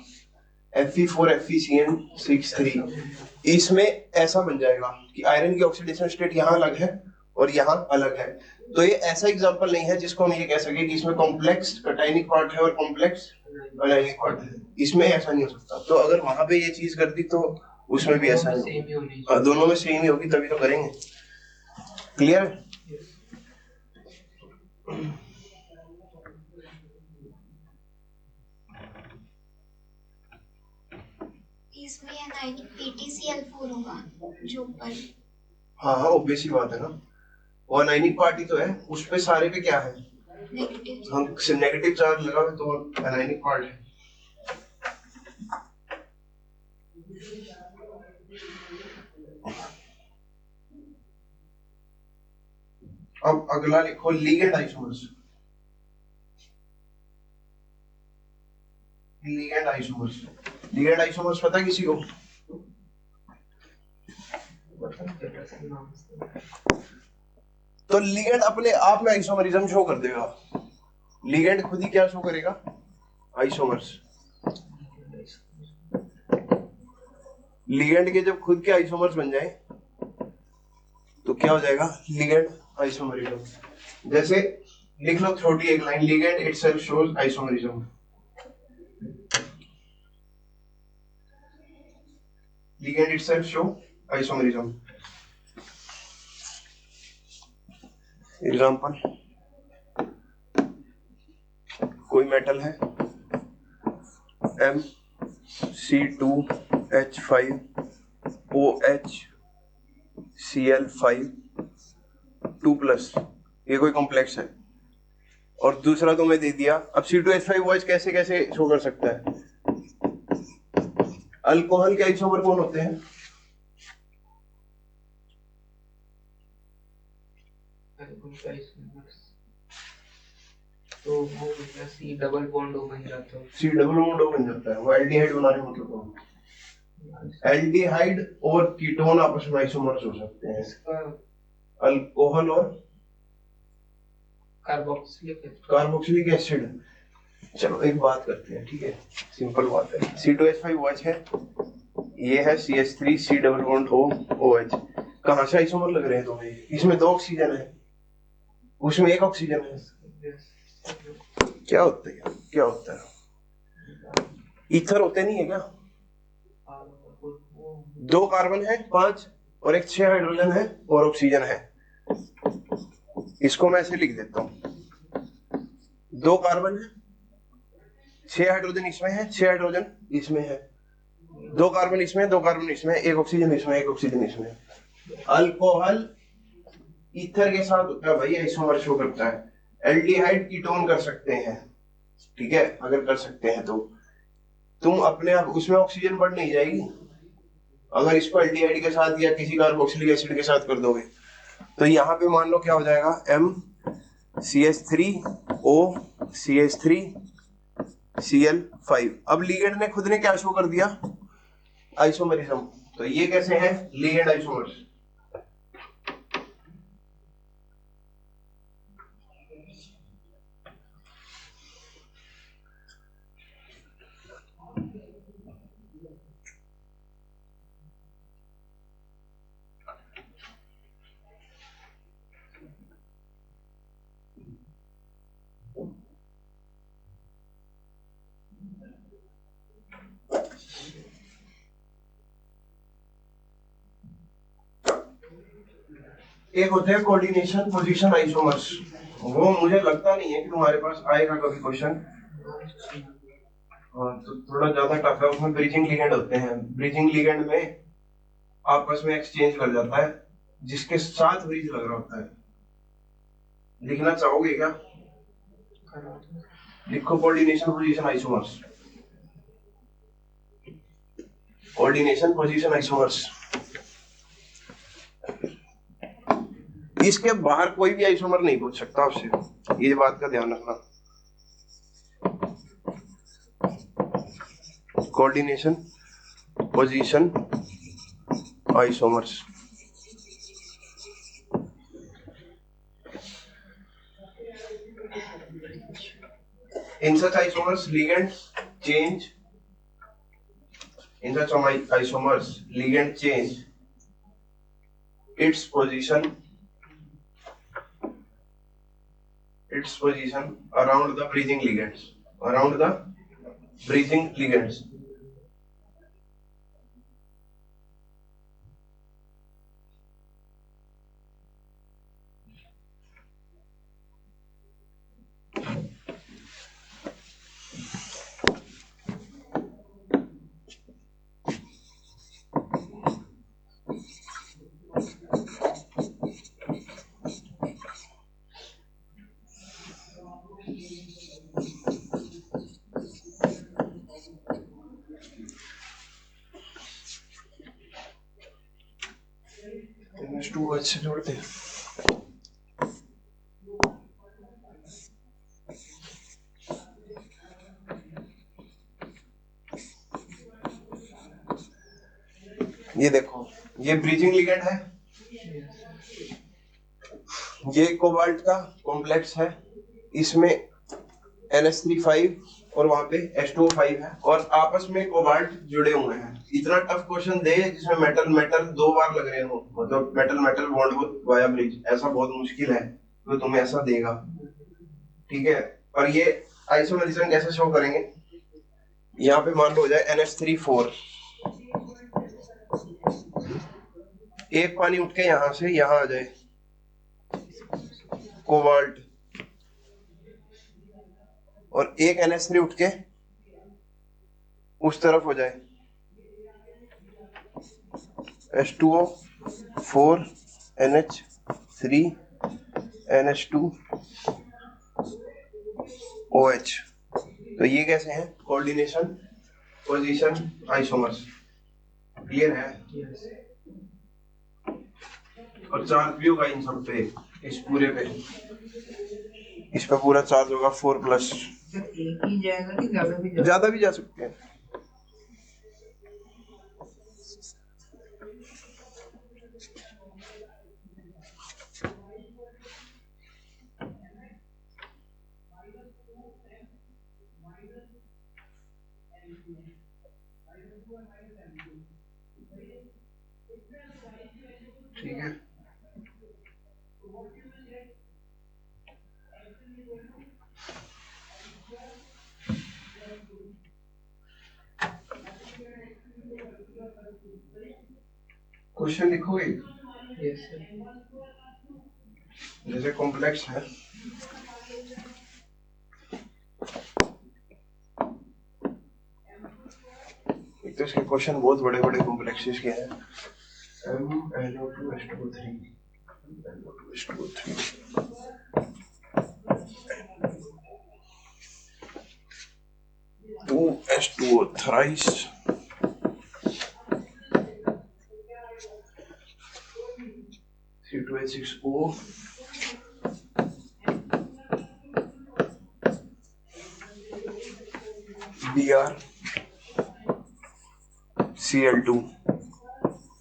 Fe4 FeCN6 इसमें ऐसा बन जाएगा कि आयरन की ऑक्सीडेशन स्टेट यहाँ अलग है और यहाँ अलग है। तो ये ऐसा एग्जांपल नहीं है जिसको हम ये कह सके कि इसमें कॉम्प्लेक्स कटायनिक पार्ट है और कॉम्प्लेक्स एनायनिक पार्ट है, इसमें ऐसा नहीं हो सकता। तो अगर वहां पे ये चीज कर दी तो उसमें भी ऐसा नहीं, दोनों में सेम ही होगी तभी तो करेंगे। क्लियर है? इसमें एनायनिक PtCl4 होगा जो ऊपर। हाँ हाँ, ऑब्वियस ही बात है ना, वो एनायनिक पार्ट ही तो है, उस पे सारे पे क्या है, नेगेटिव। हम नेगेटिव चार्ज लगा हुआ तो एनायनिक पार्ट है। अब अगला लिखो ligand isomers. Ligand isomers, ligand isomers पता किसी को? तो लिगेंड अपने आप में आइसोमरिज्म शो कर देगा, लिगेंड खुद ही क्या शो करेगा, आइसोमर्स। लिगेंड के जब खुद के आइसोमर्स बन जाए तो क्या हो जाएगा, लिगेंड आइसोमरिज्म। जैसे लिख लो छोटी एक line, ligand itself shows isomerism. Ligand itself show isomerism. Example, कोई मेटल है MC2H5OHCl5 2+, ये कोई कॉम्प्लेक्स है, और दूसरा तो मैं दे दिया। अब C2H5OH कैसे कैसे शो कर सकता है, अल्कोहल के आइसोमर कौन होते हैं, तो वो C डबल बॉन्ड O बन जाता है, C डबल बॉन्ड O बन जाता है, वो एल्डिहाइड बना रहे मतलब एल्डिहाइड और कीटोन आपस में आइसोमर्स हो सकते हैं, अल्कोहल और कार्बोक्सिलिक एसिड। चलो एक बात करते हैं, ठीक है, सिंपल बात है, C2H5OH है, ये है CH3 C double bond O OH, कहां से आइसोमर लग रहे हैं तुम्हें, इसमें 2 ऑक्सीजन है, उसमें 1 ऑक्सीजन है, क्या होता है, क्या होता है, ईथर होते नहीं है क्या, 2 कार्बन है 5 और एक 6 हाइड्रोजन है और ऑक्सीजन है। इसको मैं ऐसे लिख देता हूं, 2 कार्बन है, 6 हाइड्रोजन इसमें है, 6 हाइड्रोजन इसमें है, 2 कार्बन इसमें, 2 कार्बन इसमें, एक ऑक्सीजन इसमें, एक ऑक्सीजन इसमें। अल्कोहल ईथर के साथ होता है भाई, आइसोमर शो करता है। एल्डिहाइड कीटोन कर सकते हैं, ठीक है, अगर कर सकते हैं तो तुम अपने आप उसमें ऑक्सीजन बढ़ नहीं जाएगी अगर इसको एल्डिहाइड के साथ या किसी कार्बोक्सिलिक एसिड के साथ कर दोगे। तो यहाँ पे मान लो क्या हो जाएगा, MCH3O CH3 Cl5। अब लिगेंड ने खुद ने क्या शो कर दिया, आइसोमरिज्म। तो ये कैसे है, लिगेंड आइसोमर्स। एक होते हैं कोऑर्डिनेशन पोजीशन आइसोमर्स, वो मुझे लगता नहीं है कि तुम्हारे पास आएगा कभी क्वेश्चन, तो थोड़ा ज्यादा टफ है। उसमें ब्रिजिंग लिगेंड होते हैं, ब्रिजिंग लिगेंड में आपस में एक्सचेंज कर जाता है जिसके साथ ब्रिज लग रहा होता है। लिखना चाहोगे क्या, लिखो coordination position isomers, coordination position isomers. इसके बाहर कोई भी आइसोमर नहीं पूछ सकता आपसे, ये बात का ध्यान रखना। Coordination position isomers, in such isomers ligand change, in such isomers ligand change its position around the bridging ligands, around the bridging ligands। Two अच्छे जोड़ते हैं। ये देखो, ये ब्रिजिंग लिगेंड है, ये कोबाल्ट का कॉम्प्लेक्स है, इसमें NH3 और वहां पे H2O5 है और आपस में कोबाल्ट जुड़े हुए हैं। इतना टफ क्वेश्चन दे जिसमें मेटल मेटल 2 बार लग रहे हो, मतलब metal metal bond via bridge, ऐसा बहुत मुश्किल है तो तुम्हें ऐसा देगा, ठीक है। और ये आइसोमरिज्म कैसे शो करेंगे, यहाँ पे मान लो हो जाए NH3 एक पानी उठ के यहां से यहां आ जाए कोबाल्ट, और एक NH3 उठ के उस तरफ हो जाए H2O4 NH3 NH2 OH। तो ये कैसे हैं, कोऑर्डिनेशन पोजीशन आइसोमर्स। क्लियर है, और चार्ज भी होगा इन सब पे, इस पूरे पे, इस पे पूरा चार्ज होगा 4+। एक ही जाएगा कि ज्यादा भी जा सकते हैं। ठीक है, क्वेश्चन लिखोगे यस सर। जैसे कॉम्प्लेक्स है, एक तो इसके क्वेश्चन बहुत बड़े बड़े कॉम्प्लेक्सेस के हैं। MnO2H2O3 NO2H2O3 2H2O thrice C2H6O Br Cl2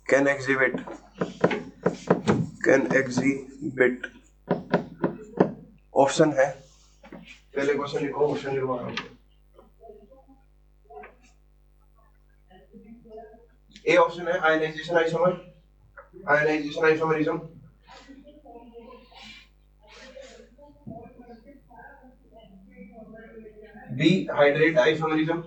can exhibit option है। पहले क्वेश्चन लिखो, क्वेश्चन लिखवा रहा हूँ। ए ऑप्शन है ionization isomer, ionization isomerism. B hydrate isomerism.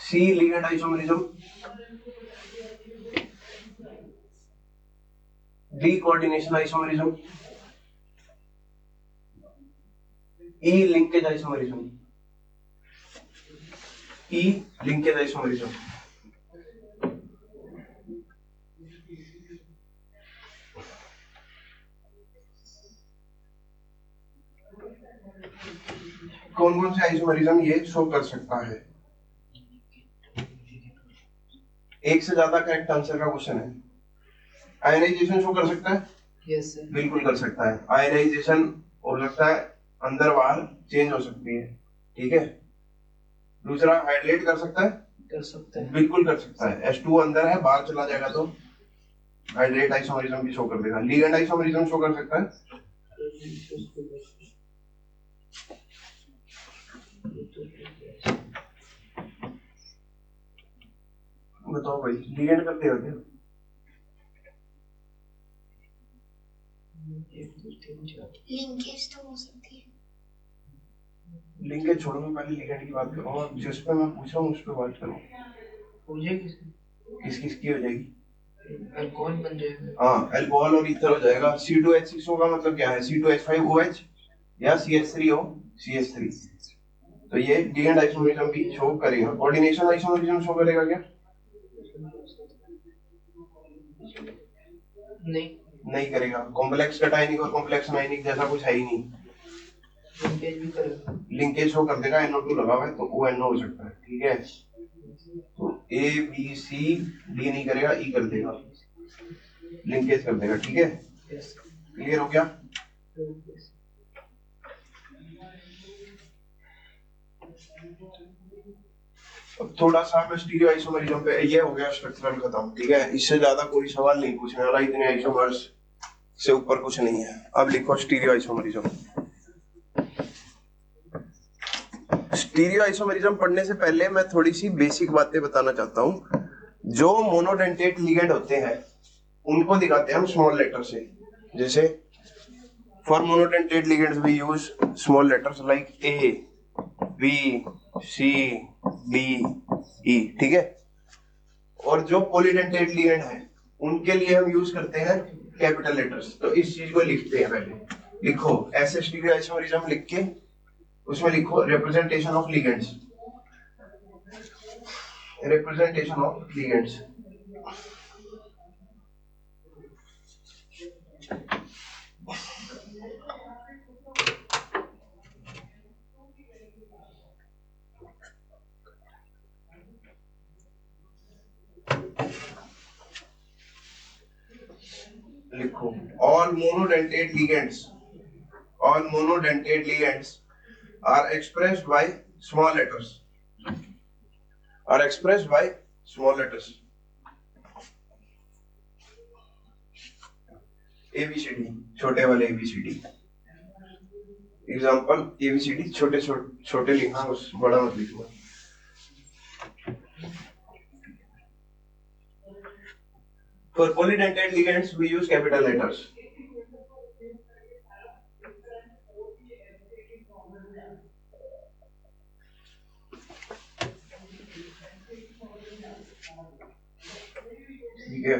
C ligand isomerism. D coordination isomerism. E linkage isomerism. E linkage isomerism. कौन कौन से आइसोमरिज्म ये शो कर सकता है? एक से ज्यादा करेक्ट आंसर का क्वेश्चन है। आयनाइजेशन शो कर सकता है? Yes sir. बिल्कुल कर सकता है। आयनाइजेशन हो सकता है, अंदर बाहर चेंज हो सकती है, ठीक है। दूसरा हाइड्रेट कर सकता है? कर सकता है। बिल्कुल कर सकता है। H2 अंदर है, बाहर चला जाएगा तो हाइड्रेट आइसोमरिज्म भी शो कर देगा। लिगेंड आइसोमरिज्म शो कर सकता है? बताओ भाई, लिगेंड कर देगा क्या? लिंकेज तो हो सकती है। लिंकेज छोड़ो, मैं पहले लिगेंड की बात करूँ और जिस पे मैं पूछ रहा हूँ उस पे बात करूँ। हो जाएगी सर। किस किस की हो जाएगी? अल्कोहल बन जाएगा। हाँ, अल्कोहल और ईथर हो जाएगा। C2H6O का मतलब क्या है? C2H5OH या CH3O CH3। तो ये लिगेंड आइसोमरिज्म भी शो करेगा। कोऑर्डिनेशन आइसोमरिज्म शो करेगा क्या? नहीं, नहीं करेगा। कॉम्प्लेक्स कटायनिक और कॉम्प्लेक्स आयनिक जैसा कुछ है ही नहीं। लिंकेज भी करेगा। लिंकेज शो कर देगा, NO2 लगा हुआ है तो ONO हो सकता है, ठीक है। तो A B C D नहीं करेगा, E कर देगा, लिंकेज कर देगा, ठीक है। यस। क्लियर हो गया? अब थोड़ा सा मैं स्टीरियो आइसोमरिज्म पे, ये हो गया स्ट्रक्चरल खत्म, ठीक है। इससे ज्यादा कोई सवाल नहीं पूछने वाला, इतने आइसोमर्स से ऊपर कुछ नहीं है। अब लिखो स्टीरियो आइसोमरिज्म। स्टीरियो आइसोमरिज्म पढ़ने से पहले मैं थोड़ी सी बेसिक बातें बताना चाहता हूँ। जो मोनोडेंटेट लिगेंड होते हैं उनको दिखाते हैं हम स्मॉल लेटर से। जैसे for monodentate ligands we use small letters like A B C D E, ठीक है। और जो पॉलीडेंटेट लिगेंड है उनके लिए हम यूज करते हैं कैपिटल लेटर्स। तो इस चीज को लिखते हैं, पहले लिखो ऐसे स्टीरियो आइसोमरिज्म लिख के उसमें लिखो representation of ligands, representation of ligands. लिखो all monodentate ligands, all monodentate ligands are expressed by small letters, are expressed by small letters ABCD, छोटे वाले ABCD। एग्जांपल ABCD छोटे छोटे लिखना, उस बड़ा मत लिखना। For polydentate ligands we use capital letters. ठीक है,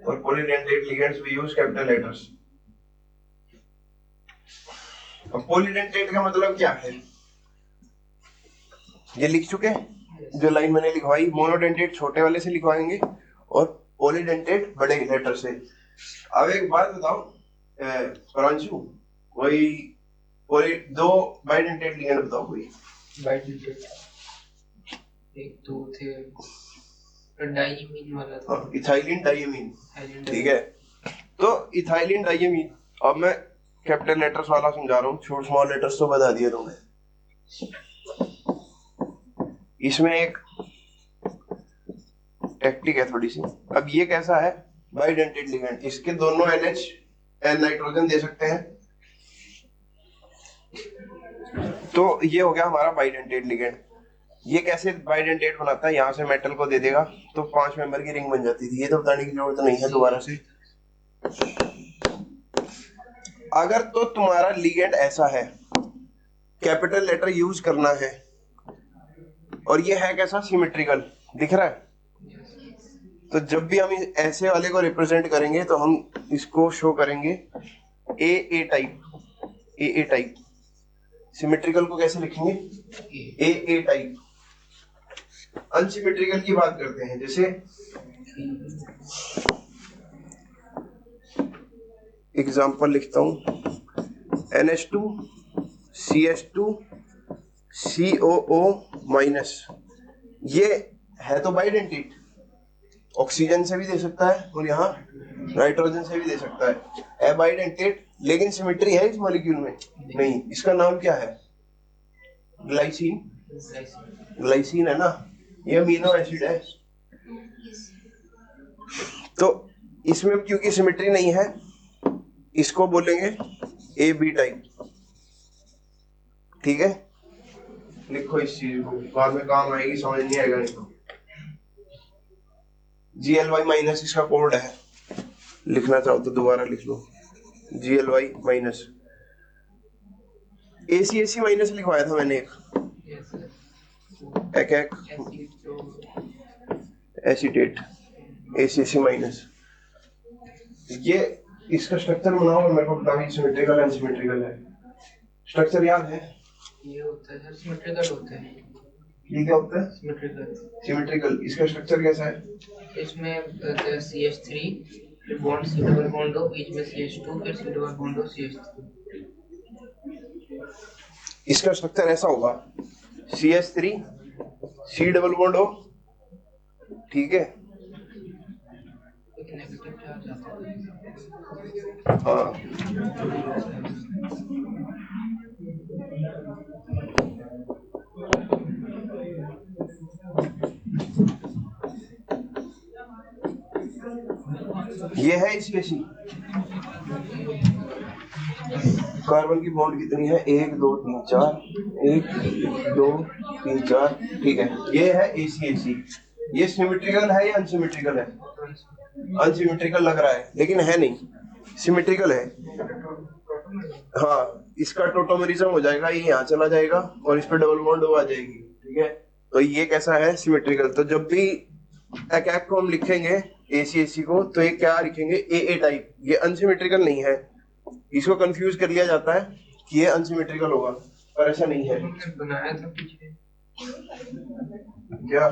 और polydentate ligands we use capital letters. अब पॉलीडेंटेट का मतलब क्या है, ये लिख चुके हैं, जो लाइन मैंने लिखवाई। मोनोडेंटेट छोटे वाले से लिखवाएंगे और पॉलीडेंटेट बड़े लेटर से। अब एक बात बताओ प्रांशु, कोई दो बाइडेंटेट लिगेंड बताओ कोई। बाइडेंटेट एक दो थे, डाइमीन वाला था। इथाइलिन डाइमीन, इथाइलिन ठीक है। तो इथाइलिन डाइमीन, अब मैं कैपिटल लेटर्स वाला समझा रहा हूँ, छोटे स्मॉल लेटर्स तो बता दिए तुमने। इसमें एक टेक्निक है थोड़ी सी। अब ये कैसा है, बाइडेंटेट लिगेंड, इसके दोनों NH एन नाइट्रोजन दे सकते हैं, तो ये हो गया हमारा बाइडेंटेट लिगेंड। ये कैसे बाइडेंटेट बनाता है, यहाँ से मेटल को दे देगा तो 5 मेंबर की रिंग बन जाती थी। ये तो बताने की जरूरत नहीं है दोबारा से। अगर तो तुम्हारा लिगेंड ऐसा है, कैपिटल लेटर यूज करना है, और ये है कैसा, सिमेट्रिकल दिख रहा है, तो जब भी हम ऐसे वाले को रिप्रेजेंट करेंगे तो हम इसको शो करेंगे ए टाइप। सिमेट्रिकल को कैसे लिखेंगे, ए टाइप। अनसिमेट्रिकल की बात करते हैं, जैसे एग्जांपल लिखता हूं, NH2 CH2 COO माइनस, ये है तो बाइडेंटेट, ऑक्सीजन से भी दे सकता है और यहाँ नाइट्रोजन से भी दे सकता है बाइडेंटेट, लेकिन सिमेट्री है इस मॉलिक्यूल में नहीं। इसका नाम क्या है, ग्लाइसिन है ना, ये अमीनो एसिड है। तो इसमें क्योंकि सिमेट्री नहीं है, इसको बोलेंगे AB टाइप, ठीक है। लिखो इस चीज को, बाद में काम आएगी, समझ नहीं आएगा नहीं तो। GLY माइनस इसका कोड है, लिखना चाहो तो दोबारा लिख लो, GLY माइनस। ACAC माइनस लिखवाया था मैंने एक एसीटेट, ACAC माइनस। ये इसका स्ट्रक्चर बनाओ और मेरे को बताओ सिमेट्रिकल है अनसिमेट्रिकल है। स्ट्रक्चर याद है, ये होता है सिमेट्रिकल होता है। ये क्या होता है, सिमेट्रिकल। इसका स्ट्रक्चर कैसा है, इसमें CH3 फिर बॉन्ड C डबल बॉन्ड हो, बीच में CH2 फिर C डबल बॉन्ड हो CH3। इसका स्ट्रक्चर ऐसा होगा, CH3 C डबल बॉन्ड हो, ठीक है। नेगेटिव चार्ज आता है। हाँ, ये है ACAC। कार्बन की बॉन्ड कितनी है, 1 2 3 4, 1 2 3 4, ठीक है। ये है ACAC। ये सिमेट्रिकल है या अनसिमेट्रिकल है, अनसिमेट्रिकल लग रहा है लेकिन है नहीं, सिमेट्रिकल है। हाँ, इसका टोटोमेरिज्म हो जाएगा, ये यहाँ चला जाएगा और इस पे डबल बॉन्ड आ जाएगी, ठीक है। तो ये कैसा है, सिमेट्रिकल। तो जब भी एक को हम लिखेंगे ACAC को, तो ये क्या लिखेंगे, AA टाइप। ये अनसिमेट्रिकल नहीं है, इसको कंफ्यूज कर लिया जाता है कि ये अनसिमेट्रिकल होगा, पर ऐसा नहीं है। बनाया था पीछे क्या,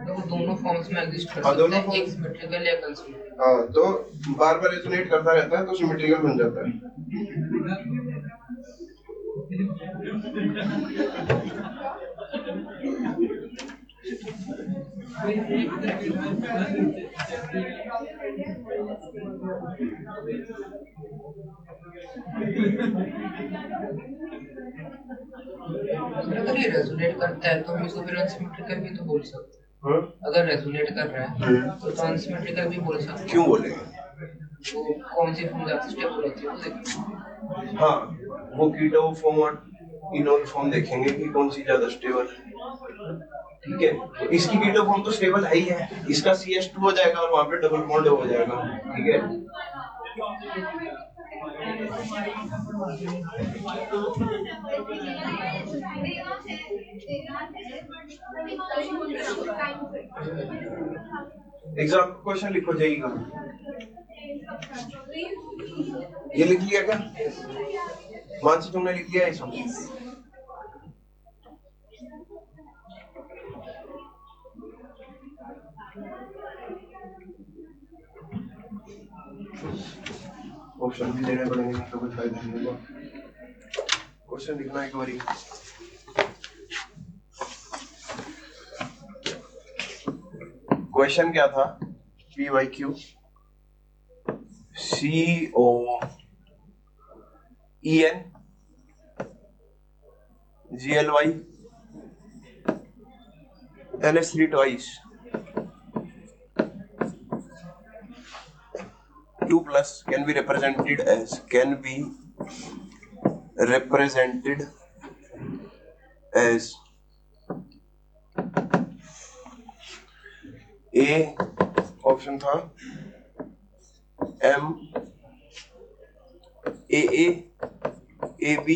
तो वो दोनों फॉर्म्स में एग्जिस्ट कर हाँ, सकते दोनों हैं, एक सिमेट्रिकल या अनसिमेट्रिकल। हाँ, तो बार बार रेजोनेट करता रहता है तो सिमेट्रिकल बन जाता है। अगर ये रेजोनेट करता है तो हम इसको फिर अनसिमेट्रिकल भी तो बोल सकते हैं। अगर रेजोनेट कर रहा है तो अनसिमेट्रिकल भी बोल सकते हैं। क्यों बोलेंगे, वो कौन सी फॉर्म ज्यादा स्टेबल होती है वो देखते हैं। हाँ, वो कीटो फॉर्म और इनोल फॉर्म देखेंगे कि कौन सी ज्यादा स्टेबल है, ठीक है। तो इसकी कीटो फॉर्म तो स्टेबल है ही है, इसका CH2 हो जाएगा और वहां पे डबल बॉन्ड हो जाएगा, ठीक है। एग्जाम क्वेश्चन लिखो जाइएगा। ये लिख लिया क्या मानसी, तुमने लिख लिया ये सब? यस। ऑप्शन भी देने पड़ेंगे तो कोई फायदा नहीं होगा। क्वेश्चन लिखना एक बारी। क्वेश्चन क्या था? P Y Q C O E N G L Y N S 3 twice 2 plus can be represented as A option था M AA AB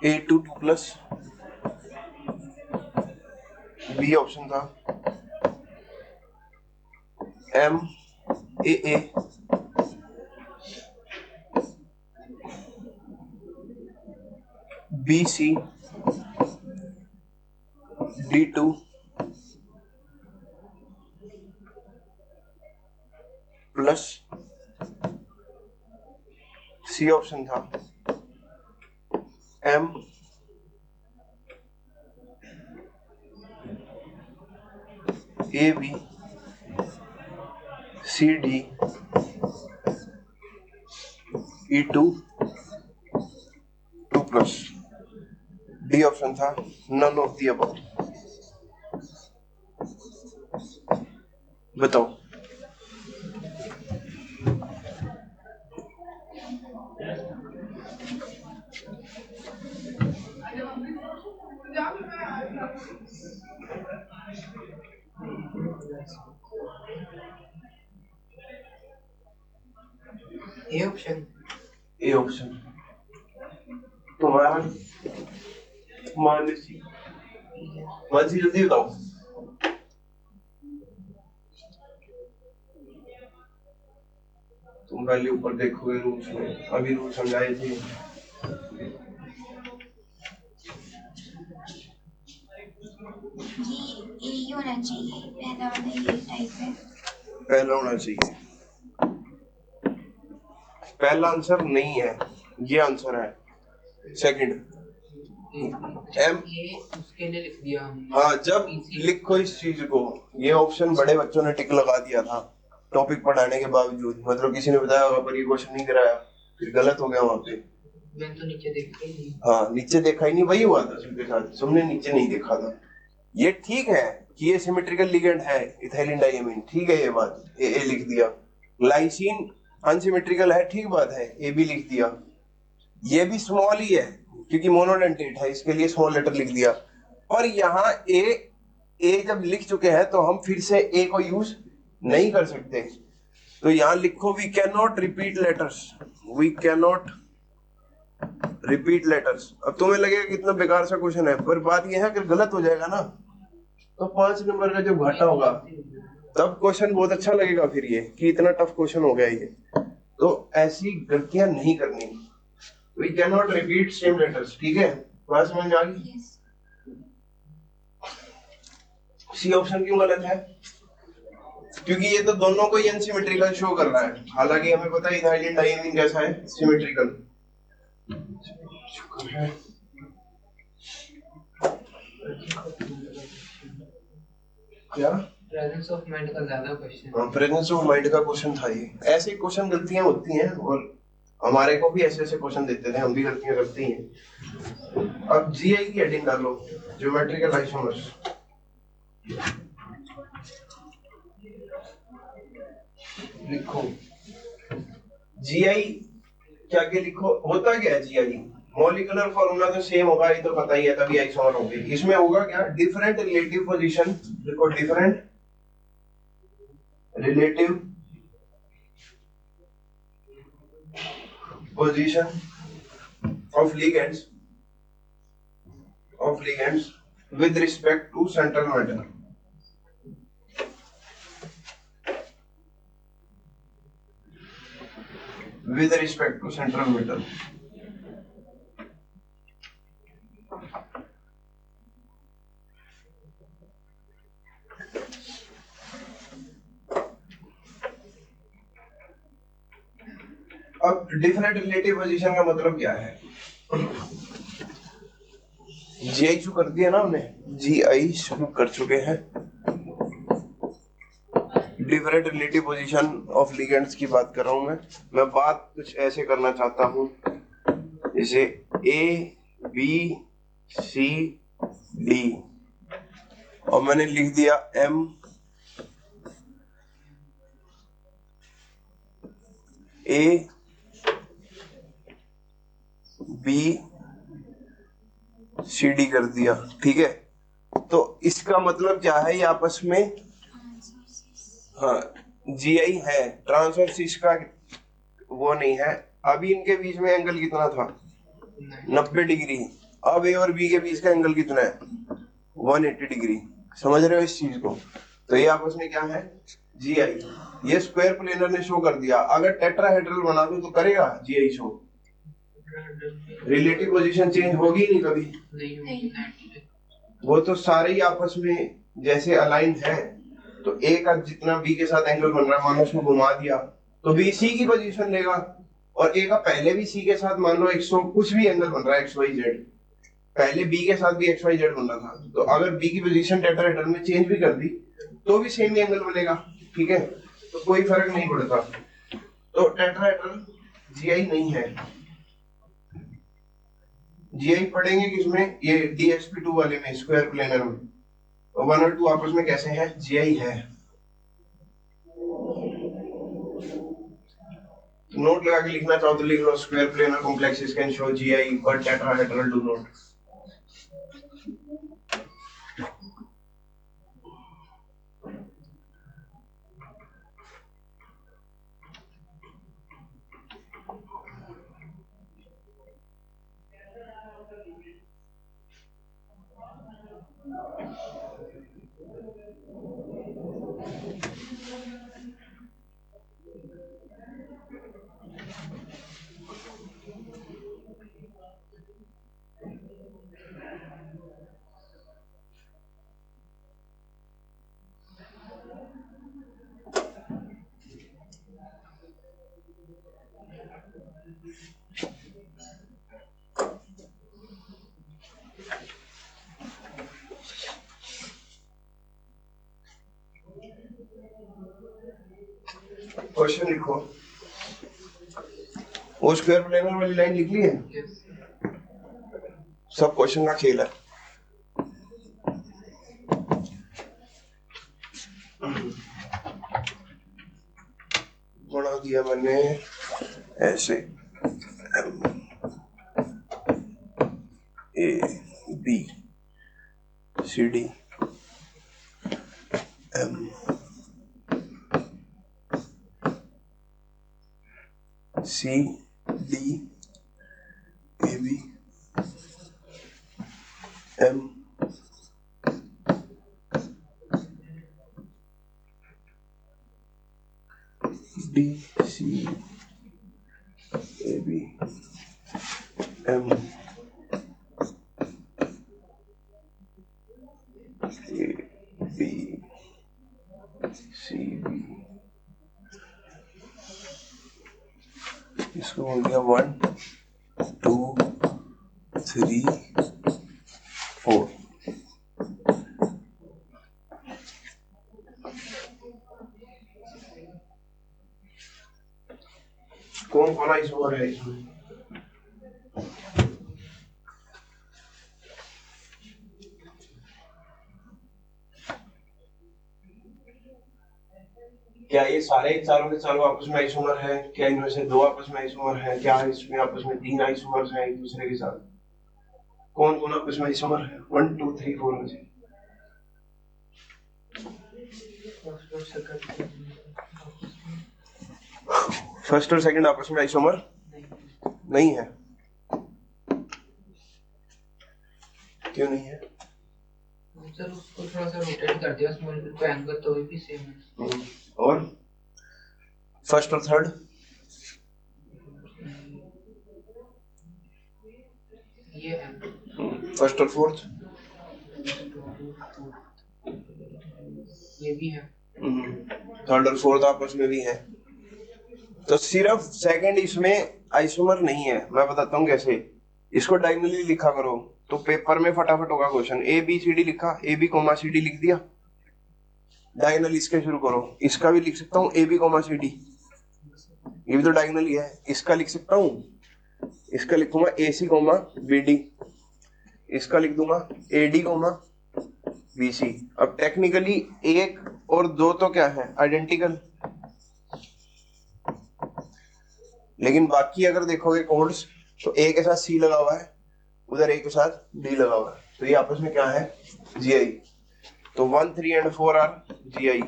A2 2 plus B option था M AA BC D2 plus C option था M AB CD E2 2 plus D option था none of the above. बताओ A option. A option तुम्हारा मानसी। मानसी जल्दी बताओ। तुम पहले ऊपर देखोगे रूल्स में, अभी रूल समझाए थे। ये होना चाहिए, पहला वाला ये टाइप है। पहला होना चाहिए। पहला आंसर नहीं है, ये आंसर है सेकंड। एम ये उसके लिए लिख दिया हमने। हाँ, जब लिखो इस चीज को, ये ऑप्शन बड़े बच्चों ने टिक लगा दिया था टॉपिक पढ़ाने के बावजूद, मतलब किसी ने बताया होगा पर ये क्वेश्चन नहीं कराया, फिर गलत हो गया वहां पे। मैंने तो नीचे देखा ही नहीं। हाँ, नीचे देखा ही नहीं, वही हुआ था सबके साथ, सबने नीचे नहीं देखा था। ये ठीक है कि ये सिमेट्रिकल लिगेंड है इथाइलिन डाइमीन, ठीक है ये बात, ए लिख दिया। लाइसिन अनसिमेट्रिकल है, ठीक बात है, ए भी लिख दिया। ये भी स्मॉल ही है क्योंकि मोनोडेंटेट है, इसके लिए स्मॉल लेटर लिख दिया। और यहाँ ए जब लिख चुके हैं तो हम फिर से ए को यूज नहीं कर सकते, तो यहाँ लिखो we can not repeat letters, we can not repeat letters. अब तुम्हें लगेगा कितना बेकार सा क्वेश्चन है, पर बात यह है अगर गलत हो जाएगा ना तो 5 नंबर का जब घाटा होगा तब क्वेश्चन बहुत अच्छा लगेगा फिर ये कि इतना टफ क्वेश्चन हो गया ये। तो ऐसी गलतियां नहीं करनी। We can not repeat same letters, ठीक है, बात समझ आ गई? सी ऑप्शन क्यों गलत है? क्योंकि ये तो दोनों को ही अनसिमेट्रिकल शो कर रहा है, हालांकि हमें पता है इथाइलिन डाइमीन कैसा है, सिमेट्रिकल। क्या प्रेजेंस ऑफ माइंड का ज्यादा क्वेश्चन। हाँ, प्रेजेंस ऑफ माइंड का क्वेश्चन था ये। ऐसे क्वेश्चन गलतियां होती हैं और हमारे को भी ऐसे ऐसे क्वेश्चन देते थे, हम भी गलतियां करते ही हैं। अब जीआई की हेडिंग डालो, ज्योमेट्रिकल आइसोमर्स। लिखो जीआई क्या के लिखो, होता क्या है जीआई? मॉलिक्यूलर फॉर्मूला तो सेम होगा, ये तो पता ही है, तभी आइसोमर होंगे। इसमें होगा क्या? Different relative position. देखो different relative position of ligands of ligands with respect to central metal. With respect to central metal. अब डिफरेंट रिलेटिव पोजीशन का मतलब क्या है? जीआई शुरू कर दिया ना हमने, जीआई शुरू कर चुके हैं। Different relative position of ligands की बात कर रहा हूं मैं बात कुछ ऐसे करना चाहता हूं जैसे ए बी सी डी और मैंने लिख दिया M A B C D कर दिया, ठीक है। तो इसका मतलब क्या है, ये आपस में हाँ जीआई है, ट्रांसवर्सिस का वो नहीं है। अभी इनके बीच में एंगल कितना था? 90 डिग्री। अब ए और बी के बीच का एंगल कितना है? 180 डिग्री। समझ रहे हो इस चीज को? तो ये आपस में क्या है? जीआई। ये स्क्वायर प्लेनर ने शो कर दिया। अगर टेट्राहेड्रल बना दो तो करेगा GI show? Relative position change होगी नहीं कभी, नहीं। वो तो सारे ही आपस में जैसे अलाइन है। तो ए का जितना बी के साथ एंगल बन रहा है, मान लो उसको घुमा दिया तो बी सी की पोजीशन लेगा, और ए का पहले भी सी के साथ मान लो 100 कुछ भी एंगल बन रहा है एक्स वाई जेड, पहले बी के साथ भी एक्स वाई जेड बन रहा था, तो अगर बी की पोजीशन टेट्राहेड्रल में चेंज भी कर दी तो भी सेम ही एंगल बनेगा, ठीक है। तो कोई फर्क नहीं पड़ता। तो टेट्राहेड्रल जीआई नहीं है। जीआई पढ़ेंगे किसमें? ये DSP2 वाले में, स्क्वायर प्लेनर में। 1 और 2 आपस में कैसे हैं? जीआई है। नोट लगा के लिखना चाहो तो लिख लो, square planar complexes can show GI but tetrahedral do not. Question लिखो। वो स्क्वायर प्लेनर वाली लाइन लिख ली है? सब क्वेश्चन का खेल है। बना दिया मैंने ऐसे, A B C D M C D A B M D C A B M A B C B. इसको हो गया 1 2 3 4। कौन कौन आइसोमर है इसमें? क्या ये सारे चारों के चारों आपस में आइसोमर है? क्या इनमें से 2 आपस में आइसोमर है? क्या इसमें आपस में 3 आइसोमर्स हैं एक दूसरे के साथ? कौन कौन आपस में आइसोमर है? 1 2 3 4 में से फर्स्ट और सेकंड आपस में आइसोमर नहीं है। क्यों नहीं है? सर उसको थोड़ा सा रोटेट कर दिया, उस मॉलिक्यूल को, एंगल तो भी सेम है। और फर्स्ट और थर्ड ये है फर्स्ट और फोर्थ ये भी है। थर्ड और फोर्थ आपस में भी है। तो सिर्फ सेकंड इसमें आइसोमर नहीं है, मैं बताता हूँ कैसे। इसको डायगोनली लिखा करो तो पेपर में फटाफट होगा question. A B C D लिखा, A B comma C D लिख दिया, डायगोनल इसके शुरू करो। इसका भी लिख सकता हूँ A B comma C D, ये भी तो डायगोनल ही है। इसका लिख सकता हूँ, इसका लिखूंगा A C comma B D, इसका लिख दूंगा A D comma B C. अब टेक्निकली एक और दो तो क्या है, आइडेंटिकल, लेकिन बाकी अगर देखोगे कोड्स तो ए के साथ सी लगा हुआ है, उधर ए के साथ डी लगा हुआ है, तो ये आपस में क्या है, जीआई। तो 1 3 and 4 are GI,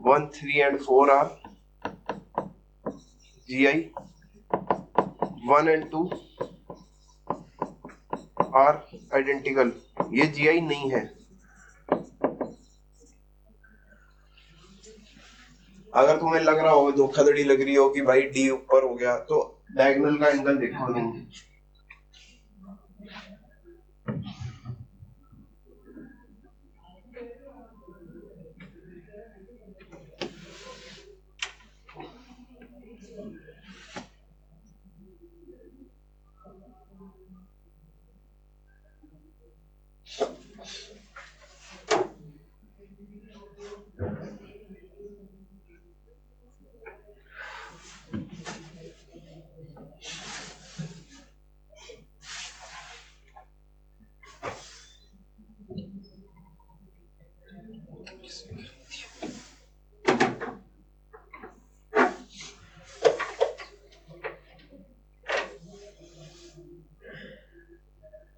1 3 and 4 are GI, 1 and 2 are identical, ये जीआई नहीं है। अगर तुम्हें लग रहा हो, धोखाधड़ी लग रही हो कि भाई डी ऊपर हो गया, तो डायगोनल का एंगल देखो तुम।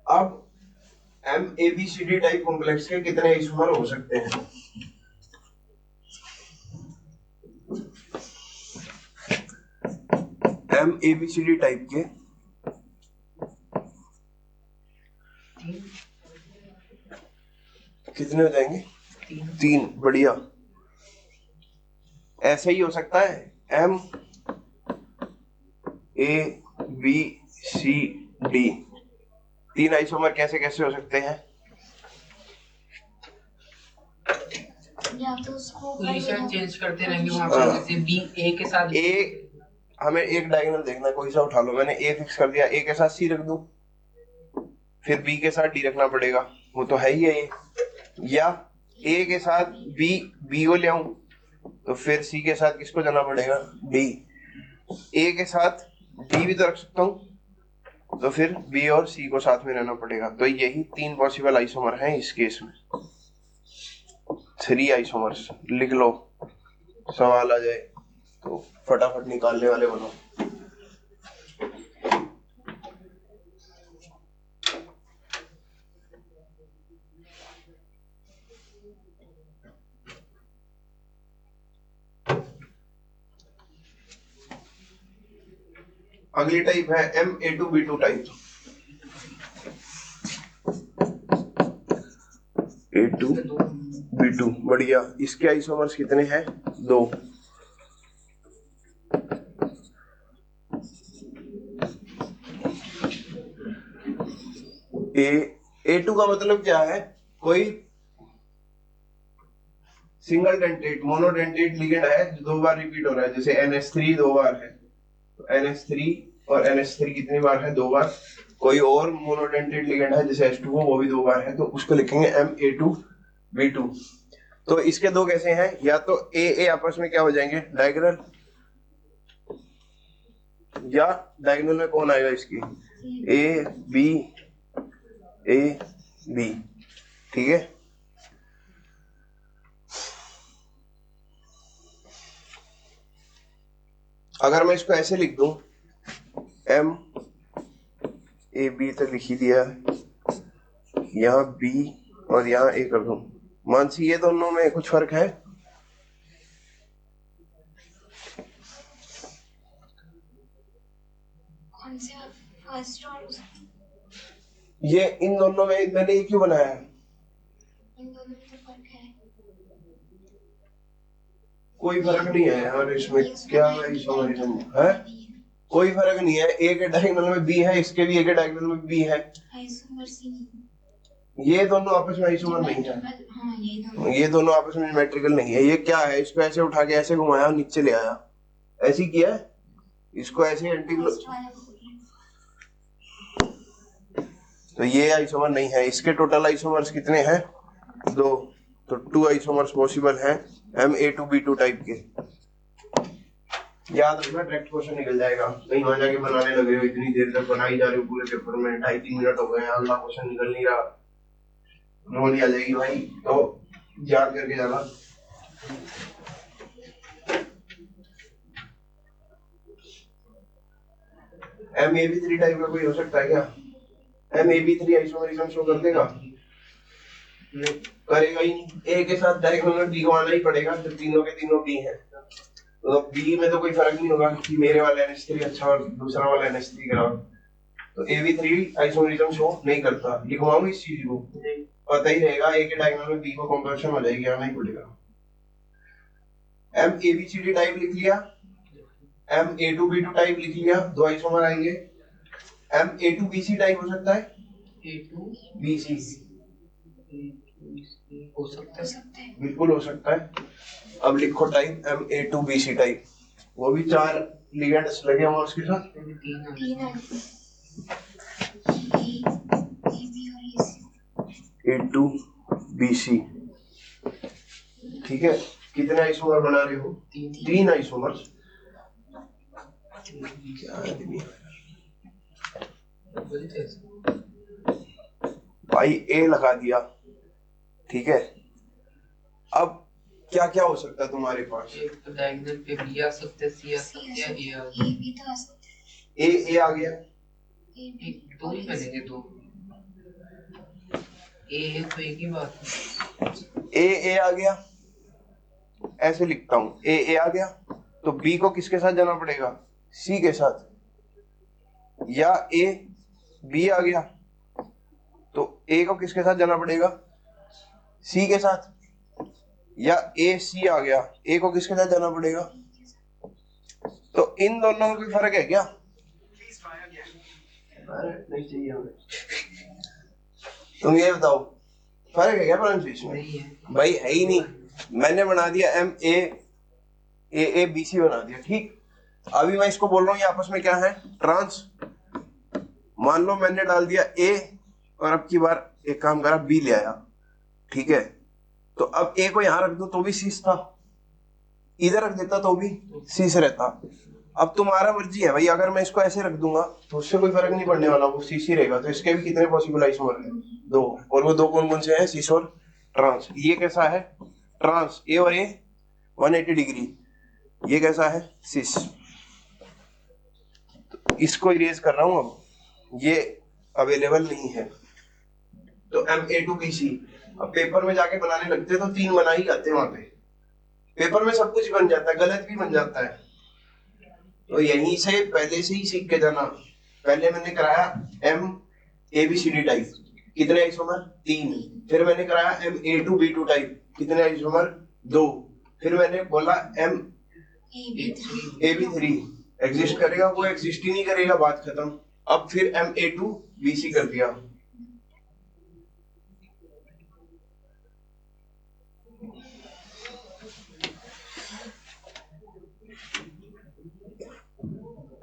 अब M A B C D type complex के कितने आइसोमर हो सकते हैं? M A B C D type के कितने हो जाएंगे? 3। बढ़िया। ऐसे ही हो सकता है M A B C D, 3 isomer कैसे कैसे हो सकते हैं? या तो उसको पोजीशन चेंज करते रहेंगे वहां पे, जैसे बी ए के साथ ए, हमें एक डायगोनल देखना, कोई सा उठा लो। मैंने ए फिक्स कर दिया, ए के साथ सी रख दूं, फिर बी के साथ डी रखना पड़ेगा, वो तो है ही है ये। या ए के साथ बी को ले आऊं, तो फिर सी के साथ किसको जाना पड़ेगा, डी। ए के साथ डी भी तो रख सकता हूं, तो फिर बी और सी को साथ में रहना पड़ेगा। तो यही 3 पॉसिबल आइसोमर हैं इस केस में। 3 आइसोमर्स लिख लो, सवाल आ जाए तो फटाफट निकालने वाले बनो। अगली टाइप है MA2B2 टाइप। A2B2 बढ़िया। इसके आइसोमर्स कितने हैं? 2। A2 का मतलब क्या है? कोई सिंगल डेंटेट मोनोडेंटेट लिगेंड है जो 2 बार रिपीट हो रहा है, जैसे NH3 2 बार है, तो NH3 और NH3 कितनी बार है? 2 बार। कोई और मोनोडेंटेट लिगेंड है जैसे H2O, वो भी 2 बार है, तो उसको लिखेंगे MA2B2। तो इसके 2 कैसे हैं? या तो A आपस में क्या हो जाएंगे, डायगोनल, या डायगोनल में कौन आएगा इसकी, A B। ठीक है। अगर मैं इसको ऐसे लिख दूं, MAB तक लिख ही दिया है, यहाँ B और यहाँ A कर दूं, मानसी ये दोनों में कुछ फर्क है? कौन से फर्स्ट और ये इन दोनों में मैंने ये क्यों बनाया है? इन दोनों में तो फर्क है। कोई फर्क नहीं है यार इसमें, क्या आइसोमरिज्म है? कोई फर्क नहीं है, ए के डायगोनल में बी है, इसके भी ए के डायगोनल में बी है, आइसोमर्स ही नहीं। ये दोनों आपस में आइसोमर नहीं है। हाँ ये दोनों आपस में सिमेट्रिकल नहीं है। ये क्या है, इसको ऐसे उठा के ऐसे घुमाया और नीचे ले आया, ऐसे ही किया है, इसको ऐसे एंटी, तो ये आइसोमर नहीं है। इसके टोटल आइसोमर्स कितने हैं? 2, तो 2 आइसोमर्स पॉसिबल हैं Ma2B2 टाइप के। याद रखना, डायरेक्ट क्वेश्चन निकल जाएगा, नहीं वहां जाके बनाने लगे हो, इतनी देर तक बनाई जा रही हो पूरे पेपर में, 2.5-3 मिनट हो गए, अगला क्वेश्चन निकल नहीं रहा, रोनी आ जाएगी भाई, तो याद करके जाना। Ma3 टाइप का कोई हो सकता है क्या? Ma3 आइसोमरिज्म शो कर देगा? नहीं करेगा ही नहीं, ए के साथ डायगोनल बी को आना ही पड़ेगा, तो तीनों के तीनों बी हैं, तो बी में तो कोई फर्क नहीं होगा कि मेरे वाला NH3 अच्छा और दूसरा वाला NH3 खराब, तो AB3 आइसोमरिज्म शो नहीं करता। लिखवाऊं इस चीज को, पता ही रहेगा, ए के डायगोनल में बी को कंपल्शन हो जाएगी, आना ही पड़ेगा। MABCD टाइप लिख लिया, Ma2B2 टाइप लिख लिया, 2 आइसोमर आएंगे। Ma2BC टाइप हो सकता है, A2BC हो सकता है, बिल्कुल हो सकता है। अब लिखो टाइप Ma2BC टाइप, वो भी 4 लिगेंड्स लगे होंगे उसके साथ, A2BC, ठीक है। कितने आइसोमर बना रहे हो? 3 आइसोमर्स। क्या आदमी भाई, ए लगा दिया, ठीक है। अब क्या क्या हो सकता है तुम्हारे पास? एक डायगोनल पे बी आ सकता है, सी आ सकता है, ए आ सकता है, भी तो आ सकता है। ए आ गया, एक दो ही बनेंगे, दो ए है तो एक ही बात है। ए आ गया, ऐसे लिखता हूं, ए आ गया, तो बी को किसके साथ जाना पड़ेगा? सी के साथ, या ए बी आ गया तो ए को किसके साथ जाना पड़ेगा? सी के साथ, या ए सी आ गया, ए को किसके साथ जाना पड़ेगा? तो इन दोनों में कोई फर्क है क्या? नहीं चाहिए हमें। तुम ये बताओ, फर्क है क्या प्रोनाउंसिएशन में? भाई है ही नहीं, मैंने बना दिया MABC बना दिया, ठीक। अभी मैं इसको बोल रहा हूँ, ये आपस में क्या है? ट्रांस। मान लो मैंने डाल दिया A और अब की बार एक काम करा, B ले आया, ठीक है। तो अब A को यहां रख दो तो भी सी था, इधर रख देता तो भी सी से रहता। अब तुम्हारा मर्जी है भाई, अगर मैं इसको ऐसे रख दूंगा तो उससे कोई फर्क नहीं पड़ने वाला, वो सी रहेगा। तो इसके भी कितने पॉसिबल आइसोमर हैं? 2, और वो 2 कौन कौन से हैं? सिस और ट्रांस। ये कैसा है? ट्रांस, ए और ए 180 डिग्री। ये कैसा है? सिस। तो इसको इरेज कर रहा हूं, अब ये अवेलेबल नहीं है। तो Ma2BC, अब पेपर में जाके बनाने लगते तो 3 बना ही जाते वहां पे, पेपर में सब कुछ बन जाता है, गलत भी बन जाता है। तो यहीं से पहले से ही सीख के जाना। पहले मैंने कराया MABCD टाइप, कितने आइसोमर? 3। फिर मैंने कराया Ma2B2 टाइप, कितने आइसोमर? 2। फिर मैंने बोला AB3 एग्जिस्ट करेगा, वो एग्जिस्ट ही नहीं करेगा, बात खत्म। अब फिर Ma2BC कर दिया।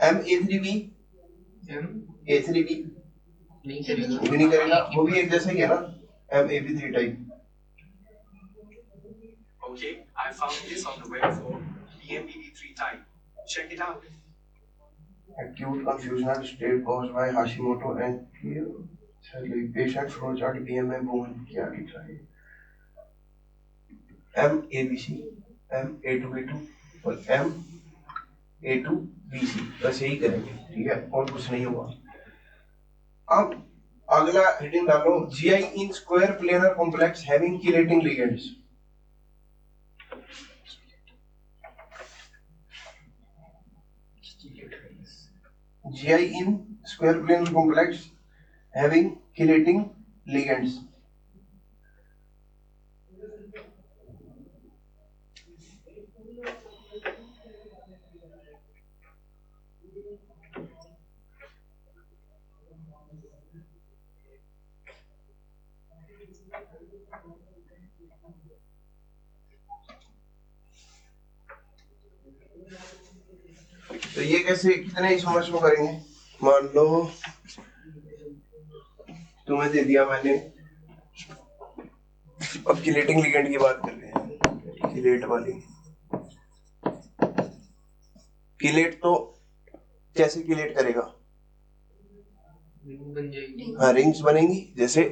Ma3B A3B नहीं करेगा, वो भी नहीं करेगा, वो भी एक जैसा ही है ना, MAB3 type. Okay, I found this on the web for MAB3 type. Check it out. Acute confusional state caused by Hashimoto and patient flow chart BMI boom, क्या लिख रहा है? MABC, Ma2B2 और Ma2BC, बस यही करेंगे, ठीक है, और कुछ नहीं होगा। अब अगला हेडिंग डालो, GI in square planar complex having chelating ligands। GI in square planar complex having chelating ligands. तो ये कैसे कितने इसोमर्स में करेंगे? मान लो तुम्हें दे दिया मैंने, अब किलेटिंग लिगेंड की बात कर रहे हैं, किलेट वाली। किलेट तो कैसे किलेट करेगा? बन जाएगी। हाँ, रिंग्स बनेंगी, जैसे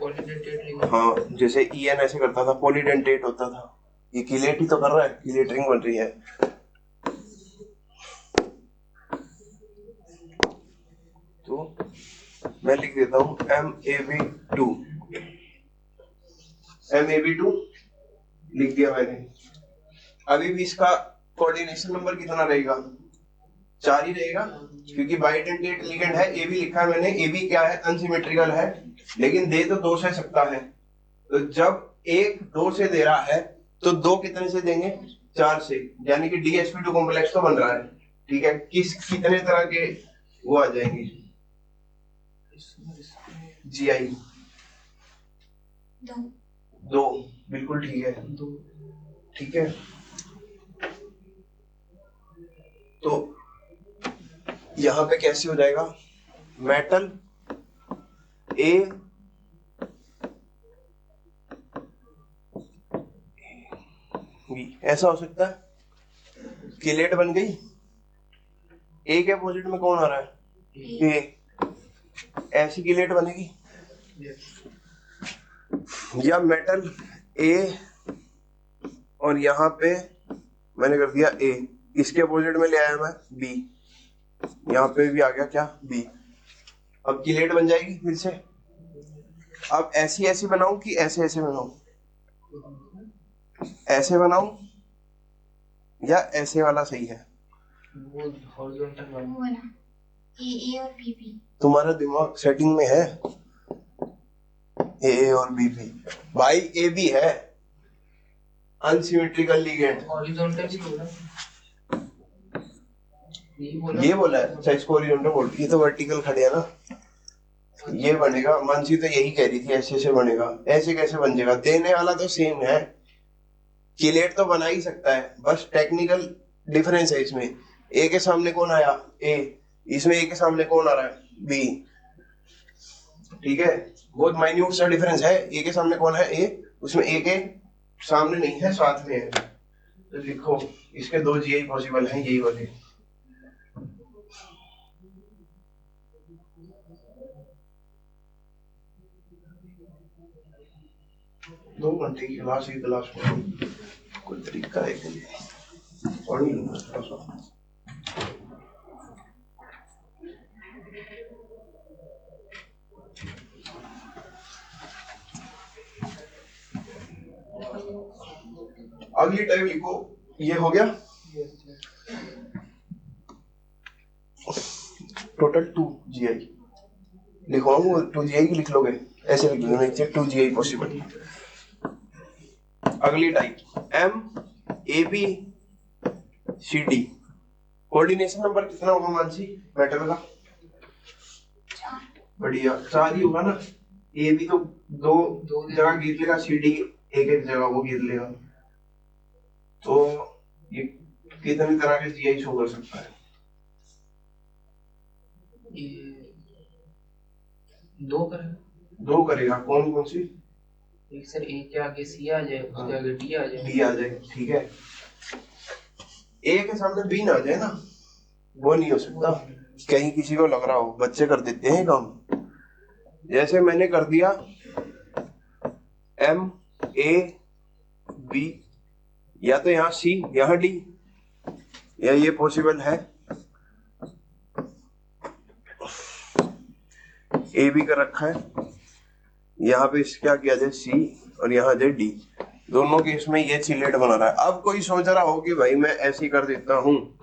पॉलीडेंटेट रिंग। हाँ, जैसे EN ऐसे करता था, पॉलीडेंटेट होता था, ये किलेट ही तो कर रहा है, किलेट रिंग बन रही है। तो मैं लिख देता हूं MAB2, MAB2 लिख दिया मैंने। अभी भी इसका कोऑर्डिनेशन नंबर कितना रहेगा? 4 ही रहेगा, क्योंकि बाइडेंटेट लिगेंड है। AB लिखा है मैंने, AB क्या है? अनसिमेट्रिकल है, लेकिन दे तो 2 से सकता है। तो जब एक 2 से दे रहा है तो 2 कितने से देंगे? 4 से, यानी कि DsP2 कॉम्प्लेक्स तो बन रहा है। ठीक है, कितने तरह के वो आ जाएंगे? GI 2, बिल्कुल ठीक है, 2, ठीक है। तो यहां पे कैसे हो जाएगा? मेटल A B, ऐसा हो सकता है। किलेट बन गई, A के अपोजिट में कौन आ रहा है? A, ऐसी किलेट बनेगी। या मेटल A और यहाँ पे मैंने कर दिया A, इसके अपोजिट में ले आया मैं B, यहाँ पे भी आ गया क्या? B। अब किलेट बन जाएगी फिर से। अब ऐसी ऐसी बनाऊं कि ऐसे ऐसे बनाऊं? ऐसे बनाऊं या ऐसे वाला सही है? वो हॉरिजॉन्टल वाला। वो वाला AA और BP। तुम्हारा दिमाग सेटिंग में है? AA और BP भाई, AB है अनसिमेट्रिकल लिगेंड। हॉरिजॉन्टल ही बोला। ये बोला है, अच्छा इसको हॉरिजॉन्टल बोल, ये तो वर्टिकल खड़े है ना। ये बनेगा, मानसी तो यही कह रही थी ऐसे से बनेगा, ऐसे कैसे बन जाएगा? देने वाला तो सेम है, किलेट तो बना ही सकता है, बस टेक्निकल डिफरेंस है इसमें। A के सामने कौन आया? A, इसमें A के सामने कौन आ रहा है? B। ठीक है, बहुत माइन्यूट सा डिफरेंस है। A के सामने कौन है? A, उसमें A के सामने नहीं है, साथ में है। तो लिखो, इसके 2 GI पॉसिबल हैं, यही वाले। दो घंटे की क्लास, एक क्लास में कोई तरीका है कि पढ़ ही लूंगा थोड़ा सा। अगली टाइप लिखो, ये हो गया टोटल 2 GI। लिखवाऊंगा 2 GI की लिख लोगे? ऐसे लिख लोगे 2 GI पॉसिबल। अगली टाइप MABCD, कोऑर्डिनेशन नंबर कितना होगा मानसी मेटल का? बढ़िया, 4 ही होगा ना। AB तो दो जगह गिर लेगा, CD एक एक जगह वो गिर लेगा। तो ये कितनी तरह के GI शो कर सकता है? ये 2 करेगा। 2 करेगा, कौन कौन सी? एक सर A के आगे C आ जाए, उसके आगे D आ जाए। B आ जाए, ठीक है। A के सामने B ना आ जाए ना, वो नहीं हो सकता। कहीं किसी को लग रहा हो, बच्चे कर देते हैं काम। जैसे मैंने कर दिया MAB, या तो यहाँ C यहाँ D, या ये पॉसिबल है AB का रखा है, यहाँ पे क्या किया जाए C और यहाँ जाए D। दोनों केस में ये चिलेट बना रहा है। अब कोई सोच रहा हो कि भाई मैं ऐसे ही कर देता हूँ,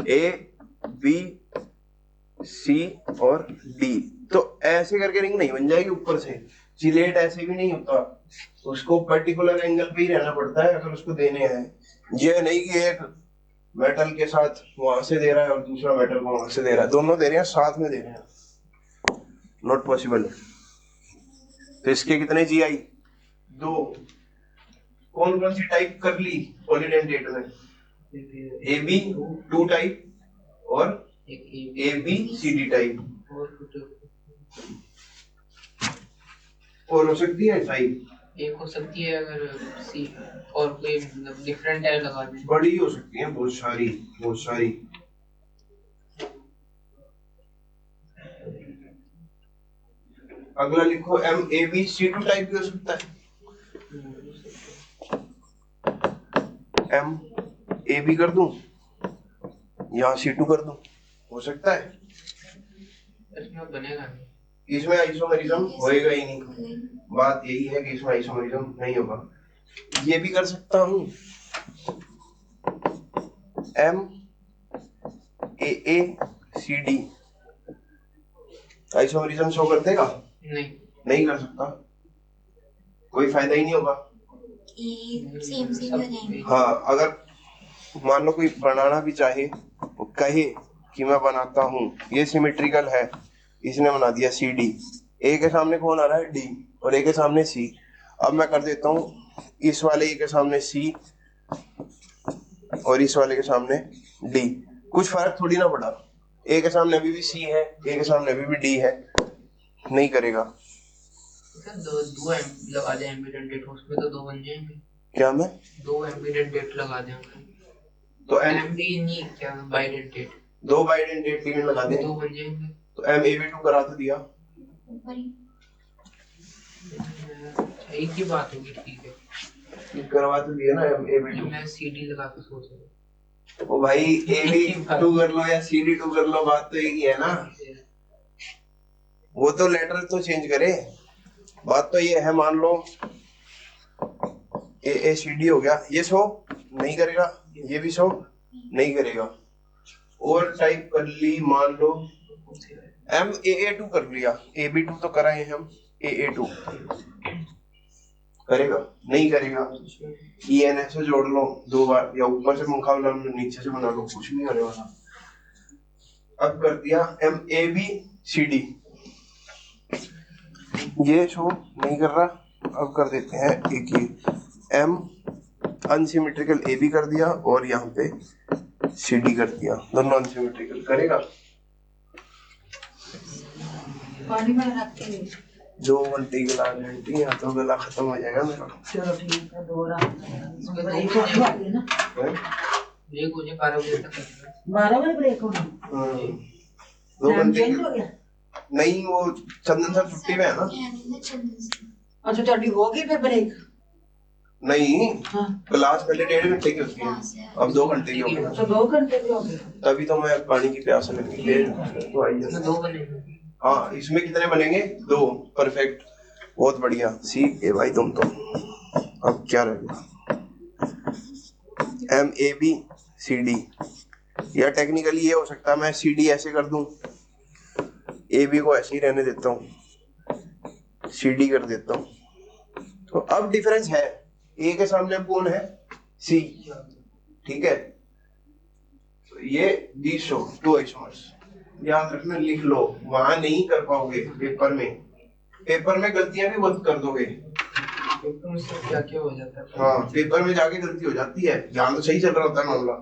A B सी और डी। तो ऐसे करके रिंग नहीं बन जाएगी ऊपर से, जिलेट ऐसे भी नहीं होता, उसको पर्टिकुलर एंगल पे ही रहना पड़ता है अगर उसको देने हैं। ये नहीं कि एक मेटल के साथ वहां से दे रहा है और दूसरा मेटल को वहां से दे रहा है, दोनों दे रहे हैं साथ में दे रहे हैं, नॉट पॉसिबल। तो इसके कितने जी आई? 2। कौन कौन सी टाइप कर ली पॉलीडेंटेट में? ए बी 2 टाइप और A B C D type, और हो सकती है टाइप एक हो सकती है अगर सी, और कोई मतलब डिफरेंट है लगा दें। बड़ी हो सकती है, बहुत सारी बहुत सारी। अगला लिखो M A B C two type भी हो सकता है। एम ए बी कर दूं, यहाँ सी टू कर दूं, हो सकता है। इसमें बनेगा नहीं, इसमें आइसोमेरिज्म होएगा ही नहीं, बात यही है कि इसमें आइसोमेरिज्म नहीं होगा। ये भी कर सकता हूं, M A C D, isomerism show कर देगा? नहीं नहीं कर सकता, कोई फायदा ही नहीं होगा। सेम सेम हो जाएंगे। हाँ, अगर मान लो कोई बनाना भी चाहे, वो कहे कि मैं बनाता हूँ, ये सिमेट्रिकल है, इसने बना दिया सी डी, ए के सामने कौन आ रहा है? डी, और ए के सामने सी। अब मैं कर देता हूँ इस वाले ए के सामने सी और इस वाले के सामने डी, कुछ फर्क थोड़ी ना पड़ा, ए के सामने अभी भी सी है, ए के सामने अभी भी डी है, नहीं करेगा। दो लगा दें एम्बीडेंट डेट, उसमें तो 2 बन जाएंगे। क्या मैं 2 एम्बीडेंट डेट लगा दें, तो एमडी नहीं क्या बाइडेंट डेट, 2 बाइडेंटेट लगा दें 2 बन जाएंगे। तो एम ए बी 2 करा तो दिया, एक ही बात होगी, ठीक है करवा तो दिया ना एम ए बी 2। मैं सीडी लगा के सोच रहा हूँ। ओ भाई ए बी 2 कर लो या सी डी 2 कर लो, बात तो एक ही है ना, वो तो लेटर तो चेंज करे, बात तो ये है। मान लो ए सी डी हो गया, ये शो नहीं करेगा, ये भी शो नहीं करेगा। और टाइप कर ली, मान लो एम ए 2 कर लिया, ए बी 2 तो कराए हम, ए 2 करेगा? नहीं करेगा। ई एन ऐसे जोड़ लो 2 बार, या ऊपर से पंखा बना लो, नीचे से बना लो, कुछ नहीं होने वाला। अब कर दिया M A B C D, ये शो नहीं कर रहा, अब कर देते हैं एक ही एम अनसिमेट्रिकल ए बी कर दिया और यहाँ पे सी डी कर दिया, दोनों अनसिमेट्रिकल। करेगा? पानी में रख के 2 घंटे गिला घंटी, या तो गला खत्म हो जाएगा मेरा। चलो ठीक है, दोरा इसमें दो ब्रेक बजे होने वाली है ना, ब्रेक हो जाए 12 बजे तक। 12 बजे ब्रेक होनी। 2 टाइम घंटे चेंज हो गया? नहीं, वो चंदन सर छुट्टी में है ना। अच्छा ਤੁਹਾਡੀ हो गई फिर ब्रेक? नहीं, हाँ, क्लास पहले 1.5 घंटे की होती है, अब 2 घंटे की हो गई। तो 2 घंटे भी हो गए। तभी तो मैं पानी की प्यास लगी, तो आई इसमें है। 2 बनेंगे। हाँ, इसमें कितने बनेंगे? 2, परफेक्ट, बहुत बढ़िया। सीख गए भाई तुम तो। अब क्या रहेगा? M A B C D, या टेक्निकली ये हो सकता है मैं सी डी ऐसे कर दूं, ए बी को ऐसे ही रहने देता हूँ, सी डी कर देता हूँ। तो अब डिफरेंस है, ए के सामने अब कौन है? सी, ठीक है। तो ये दी शो 2 आइसोमर्स, याद रखना, लिख लो, वहां नहीं कर पाओगे पेपर में, पेपर में गलतियां भी बहुत कर दोगे। पेपर में सब क्या क्या हो जाता है। हाँ, पेपर में जाके गलती हो जाती है, यहाँ तो सही चल रहा होता है मामला।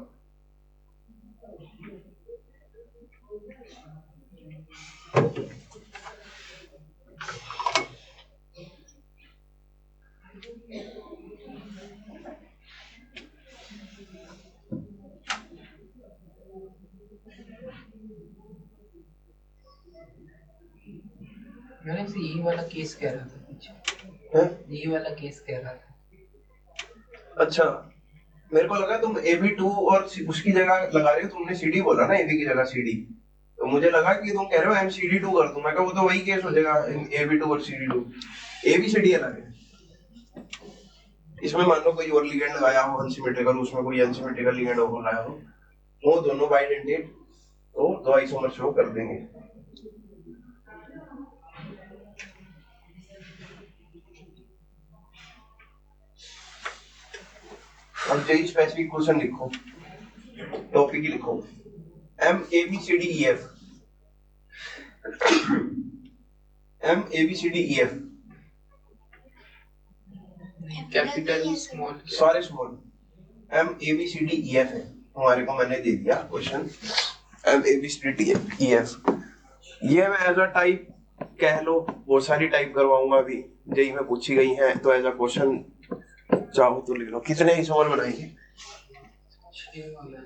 मैंने से यही वाला केस कह रहा था कुछ, है? यही वाला केस कह रहा था। अच्छा, मेरे को लगा तुम ए बी 2 और उसकी जगह लगा रहे हो, तुमने सी डी बोला ना, ए बी की जगह सी डी, तो मुझे लगा कि तुम कह रहे हो एम सी डी 2 कर दूं। मैं कहा वो तो वही केस हो जाएगा, ए बी 2 और C D 2, A B C D अलग है। इसमें मान लो कोई और लिगेंड लगाया हो अनसिमेट्रिकल, उसमें कोई अनसिमेट्रिकल लिगेंड हो लगाया हो, वो दोनों बाइडेंटेट तो 2 आइसोमर शो कर देंगे। अब जेई स्पेसिफिक क्वेश्चन लिखो, टॉपिक ही लिखो MABCDEF, MABCDEF कैपिटल स्मॉल सारे स्मॉल, MABCDEF है तुम्हारे को, मैंने दे दिया क्वेश्चन MABCDEF। ये मैं एज अ टाइप कह लो, बहुत सारी टाइप करवाऊंगा अभी, जेई में पूछी गई है तो एज अ क्वेश्चन चाहो तो लिख लो। कितने आइसोमर बनाएंगे? 6 वाला है।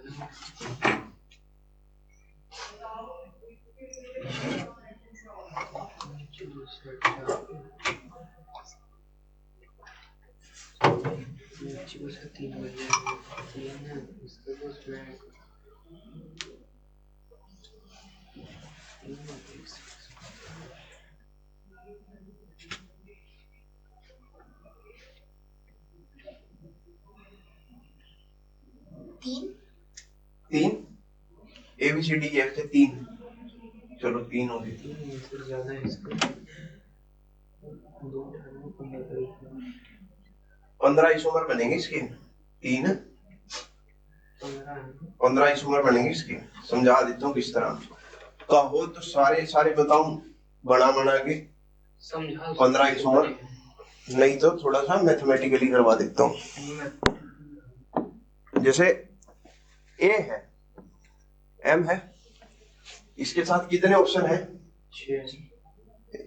नीचे बस 3 बजे 3 है, इसके बस में 3 ABCDEF से 3, चलो 3 हो गए। 3 से ज्यादा है इसका 2 15 आइसोमर बनेंगे इसके, 3 15 आइसोमर बनेंगे इसके। समझा देता हूँ किस तरह, कहो तो सारे बताऊं बना के समझा 15 आइसोमर, नहीं तो थोड़ा सा मैथमेटिकली करवा देता हूँ। जैसे A है, M है, इसके साथ कितने ऑप्शन है? 6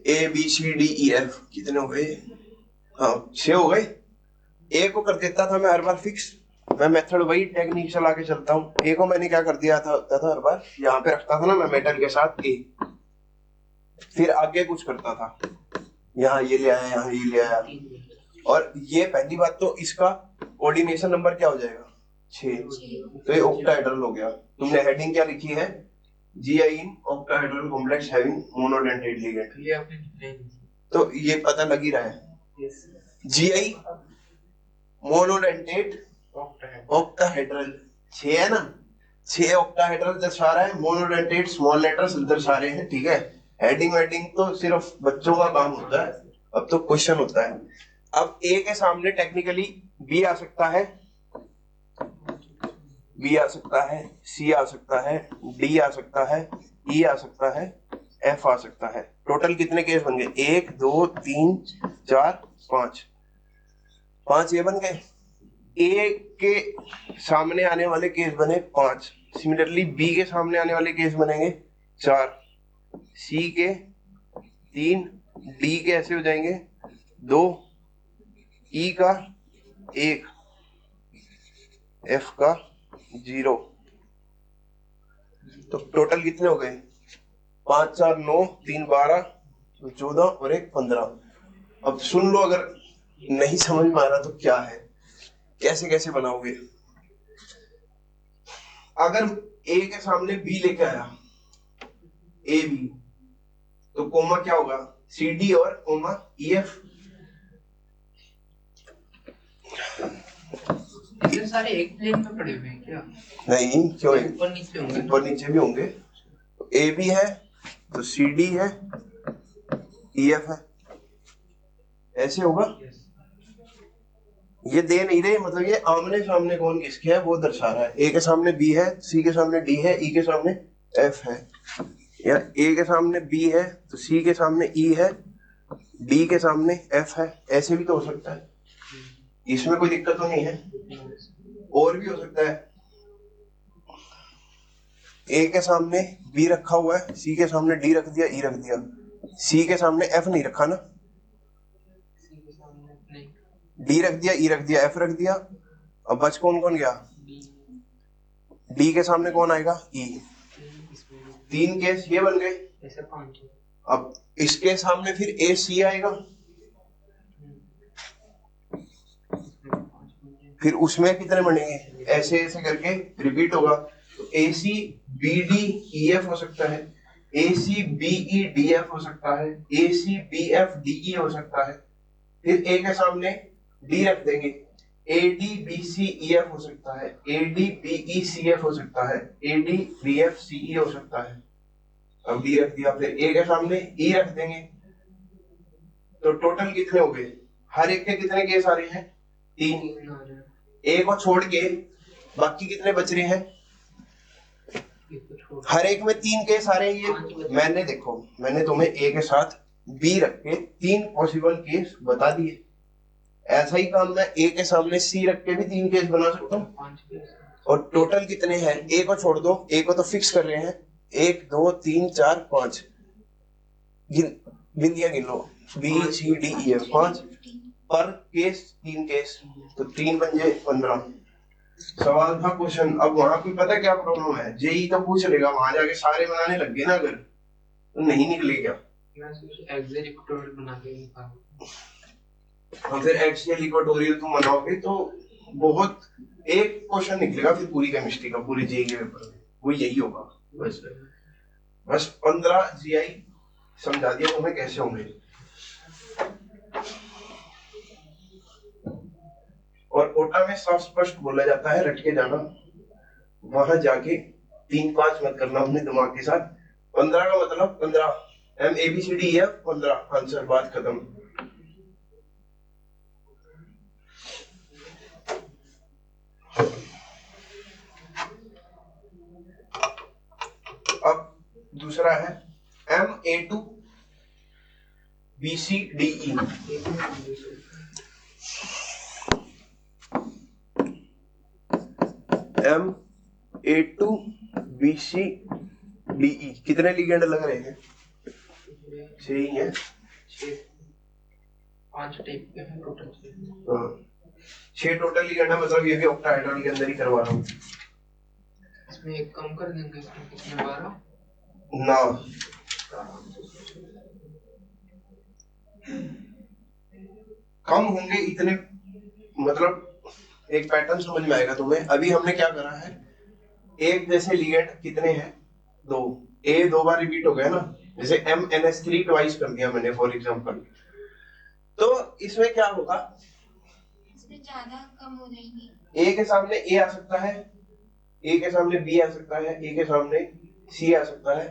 ABCDEF कितने हो गए? हाँ 6 हो गए। ए को कर देता था मैं हर बार फिक्स, मैं मेथड वही टेक्निक चला के चलता हूँ। ए को मैंने क्या कर दिया था हर बार यहाँ पे रखता था ना मैं मेटल के साथ ए, फिर आगे कुछ करता था, यहाँ ये ले आया, यहाँ ये ले आया। और ये पहली बात तो इसका कोऑर्डिनेशन नंबर क्या हो जाएगा? 6, तो ये ऑक्टाहेड्रल हो गया। तुमने हेडिंग क्या लिखी है? GI in octahedral complex having monodentate ligand, ये आपने नहीं तो ये पता लग ही रहा है। GI मोनोडेंटेट ऑक्टाहेड्रल 6 है ना, 6 ऑक्टाहेड्रल दर्शा रहा है, मोनोडेंटेट स्मॉल लेटर्स दर्शा रहे हैं, ठीक है। हेडिंग वेडिंग तो सिर्फ बच्चों का काम होता है, अब तो क्वेश्चन होता है। अब ए के सामने टेक्निकली बी आ सकता है, बी आ सकता है, सी आ सकता है, डी आ सकता है, ई आ सकता है, एफ आ सकता है। टोटल कितने केस बन गए? 1 2 3 4 5 ये बन गए। ए के सामने आने वाले केस बने 5, सिमिलरली बी के सामने आने वाले केस बनेंगे 4, सी के 3, डी के ऐसे हो जाएंगे 2, ई का 1, एफ का 0। तो टोटल कितने हो गए? 5 4 9 3 12 14 और 1 15। अब सुन लो, अगर नहीं समझ में आ रहा तो क्या है, कैसे कैसे बनाओगे। अगर ए के सामने बी लेके आया, ए बी, तो कोमा क्या होगा? सी डी और कोमा ई एफ। ये सारे एक प्लेन में पड़े हुए हैं क्या? नहीं, क्यों? ऊपर नीचे होंगे, ऊपर नीचे भी होंगे। तो ए बी है तो सी डी है, ई एफ है, ऐसे होगा। ये दे नहीं रहे, मतलब ये आमने सामने कौन किसके है वो दर्शा रहा है। ए के सामने बी है, सी के सामने डी है, ई के सामने एफ है, या ए के सामने बी है तो सी के सामने ई है, डी के सामने एफ है, ऐसे भी तो हो सकता है, इसमें कोई दिक्कत तो नहीं है। और भी हो सकता है, ए के सामने बी रखा हुआ है, सी के सामने डी रख दिया, ई रख दिया, सी के सामने एफ नहीं रखा ना, डी रख दिया, ई रख दिया, एफ रख दिया। अब बच कौन कौन गया? डी के सामने कौन आएगा? ई। 3 केस ये बन गए। ऐसे 5। अब इसके सामने फिर ए सी आएगा, फिर उसमें कितने बनेंगे? ऐसे ऐसे करके रिपीट होगा। तो A C B D E F हो सकता है, A C B E D F हो सकता है, A C B F D E हो सकता है। फिर ए के सामने डी रख देंगे, A D B C E F हो सकता है, A D B E C F हो सकता है, A D B F C E हो सकता है। अब डी रख दिया, फिर ए के सामने ई रख देंगे, तो टोटल कितने हो गए? हर एक के कितने केस आ रहे हैं? 3। ए को छोड़ के बाकी कितने बच रहे हैं? हर एक में 3 केस आ रहे हैं। ये मैंने तुम्हें ए के साथ बी रख के 3 पॉसिबल केस बता दिए। ऐसा ही काम मैं ए के सामने सी रख के भी 3 केस बना सकता हूँ। और टोटल कितने हैं? ए को छोड़ दो, ए को तो फिक्स कर रहे हैं, 1 2 3 4 5 बिंदियां गिन लो, B C D E F, 5 पर केस 3 केस, तो 3 बन जाए 15। सवाल था क्वेश्चन। अब वहां कोई पता क्या प्रॉब्लम है? जेई तो पूछ लेगा, वहां जाके सारे बनाने लग गए ना अगर, तो नहीं निकलेगा। और फिर एक्सियल इक्वेटोरियल तुम बनाओगे तो बहुत एक क्वेश्चन निकलेगा फिर पूरी केमिस्ट्री का, पूरे जेई के पेपर में वो यही होगा। बस 15 जीआई समझा दिया तुम्हें कैसे होंगे। और ओटा में साफ स्पष्ट बोला जाता है, रट के जाना, वहां जाके 3-5 मत करना अपने दिमाग के साथ। 15 का मतलब 15 M A B C D F 15, answer, बात खत्म। अब दूसरा है M A two B C D E. M A two B C D E कितने लिगेंड लग रहे हैं? 6 ही है। 5 टाइप के हैं टोटल। 6 टोटल लिगेंड है, मतलब ये भी ऑक्टाहेड्रल के अंदर ही करवा रहा हूँ। इसमें एक कम कर देंगे, इसमें कितने 12 ना, कम होंगे इतने, मतलब एक पैटर्न समझ में आएगा तुम्हें। अभी हमने क्या करा है, एक जैसे लिगेंड कितने हैं? 2, ए 2 बार रिपीट हो गया ना, जैसे MnS3 ट्वाइस कर दिया मैंने फॉर एग्जांपल, तो इसमें क्या होगा? इसमें ज्यादा कम हो जाएंगे। ए के सामने ए आ सकता है, ए के सामने बी आ सकता है, ए के सामने सी आ सकता है,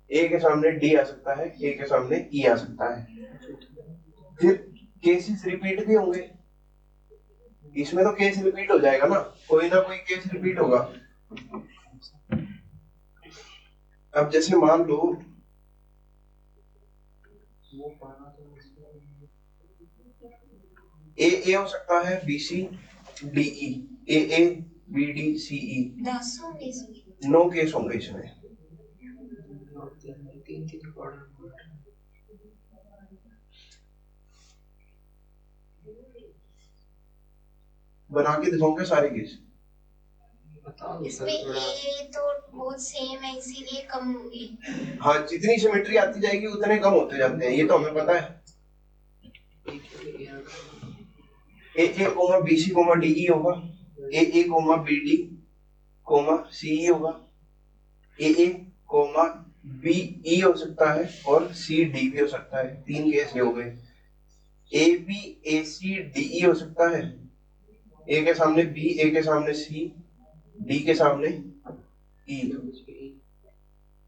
ए के सामने डी आ सकता है, ए के सामने ई आ सकता है। फिर केसेस रिपीट भी होंगे, इसमें तो केस रिपीट हो जाएगा ना, कोई ना कोई केस रिपीट होगा। अब जैसे मान लो ए हो सकता है, B C D E, A B D C E, 10 होंगे इसमें। 9 केस होंगे इसमें। बना के दिखाऊंगा सारे केस। इसमें ए तो बहुत सेम है इसीलिए कम होगी। हाँ, जितनी सिमेट्री आती जाएगी उतने कम होते जाते हैं, ये तो हमें पता है। A comma B C comma D E होगा, A comma B D comma C E होगा, ए कोमा बी ई हो सकता है और सी डी भी हो सकता है। 3 केस ये हो गए। A B A C D E हो सकता है, ए के सामने बी, ए के सामने सी, डी के सामने ई।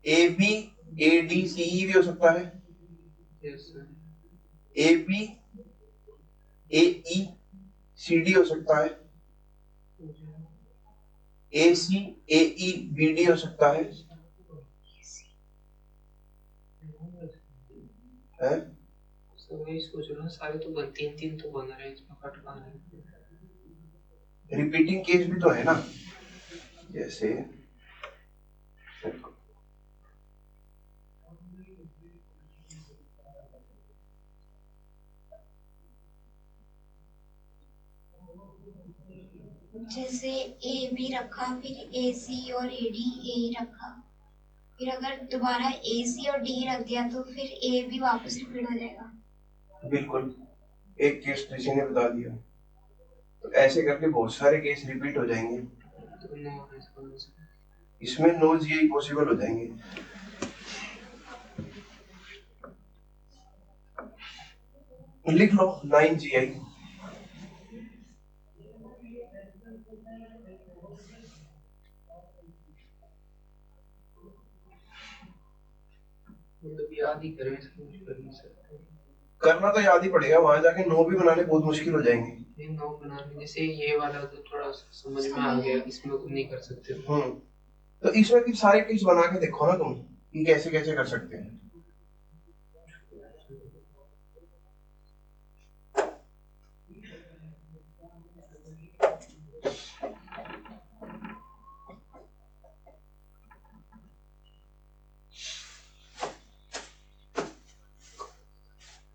A B A D C ई भी हो सकता है, A B A E C D हो सकता है, A C A E B D हो सकता है। वही सोच रहा हूँ, सारे तो 3 तो बन रहे हैं, इसमें कट बन रहे हैं। रिपीटिंग केस भी तो है ना, जैसे जैसे ए बी रखा, फिर ए सी और ए डी ए रखा, फिर अगर दोबारा ए सी और डी रख दिया तो फिर ए भी वापस रिपीट हो जाएगा। बिल्कुल, एक केस किसी ने बता दिया, तो ऐसे करके बहुत सारे केस रिपीट हो जाएंगे। इसमें 9 जीआई पॉसिबल हो जाएंगे। लिख लो 9 जीआई। मतलब याद ही करें, इसको कुछ कर नहीं सकते। करना तो याद ही पड़ेगा, वहां जाके नो भी बनाने बहुत मुश्किल हो जाएंगे। ये नौ बनाने जैसे ये वाला तो थोड़ा समझ में आ गया, इसमें तो नहीं कर सकते। तो इसमें भी सारे केस बना के देखो ना तुम कि कैसे कैसे कर सकते हैं।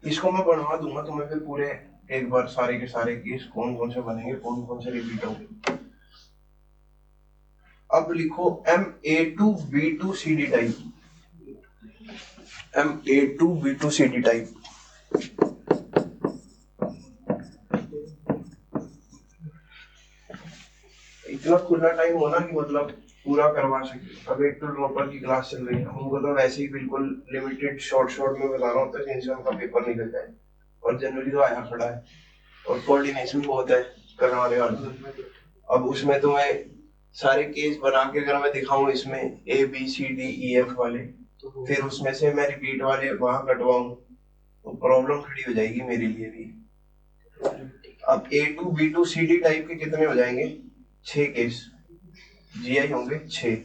इसको मैं बनवा दूंगा तुम्हें फिर पूरे एक बार, सारे के सारे केस कौन कौन से बनेंगे, कौन कौन से रिपीट होंगे। अब लिखो MA2B2CD टाइप, MA2B2CD टाइप। इतना खुला टाइम होना कि मतलब पूरा करवा सके। अब एक तो ड्रॉपर की क्लास चल रही है, उनको तो वैसे ही बिल्कुल लिमिटेड शॉर्ट में बताना होता है जिनसे उनका पेपर निकल जाए, और जनरली तो आया खड़ा है और कोऑर्डिनेशन बहुत है करवाने वाला। अब उसमें तो मैं सारे केस बना के अगर मैं दिखाऊं इसमें ABCDEF वाले, फिर उसमें से मैं रिपीट वाले वहां कटवाऊं तो प्रॉब्लम खड़ी हो जाएगी मेरे लिए भी। अब A2B2CD टाइप के कितने हो जाएंगे, 6 केस GI होंगे 6।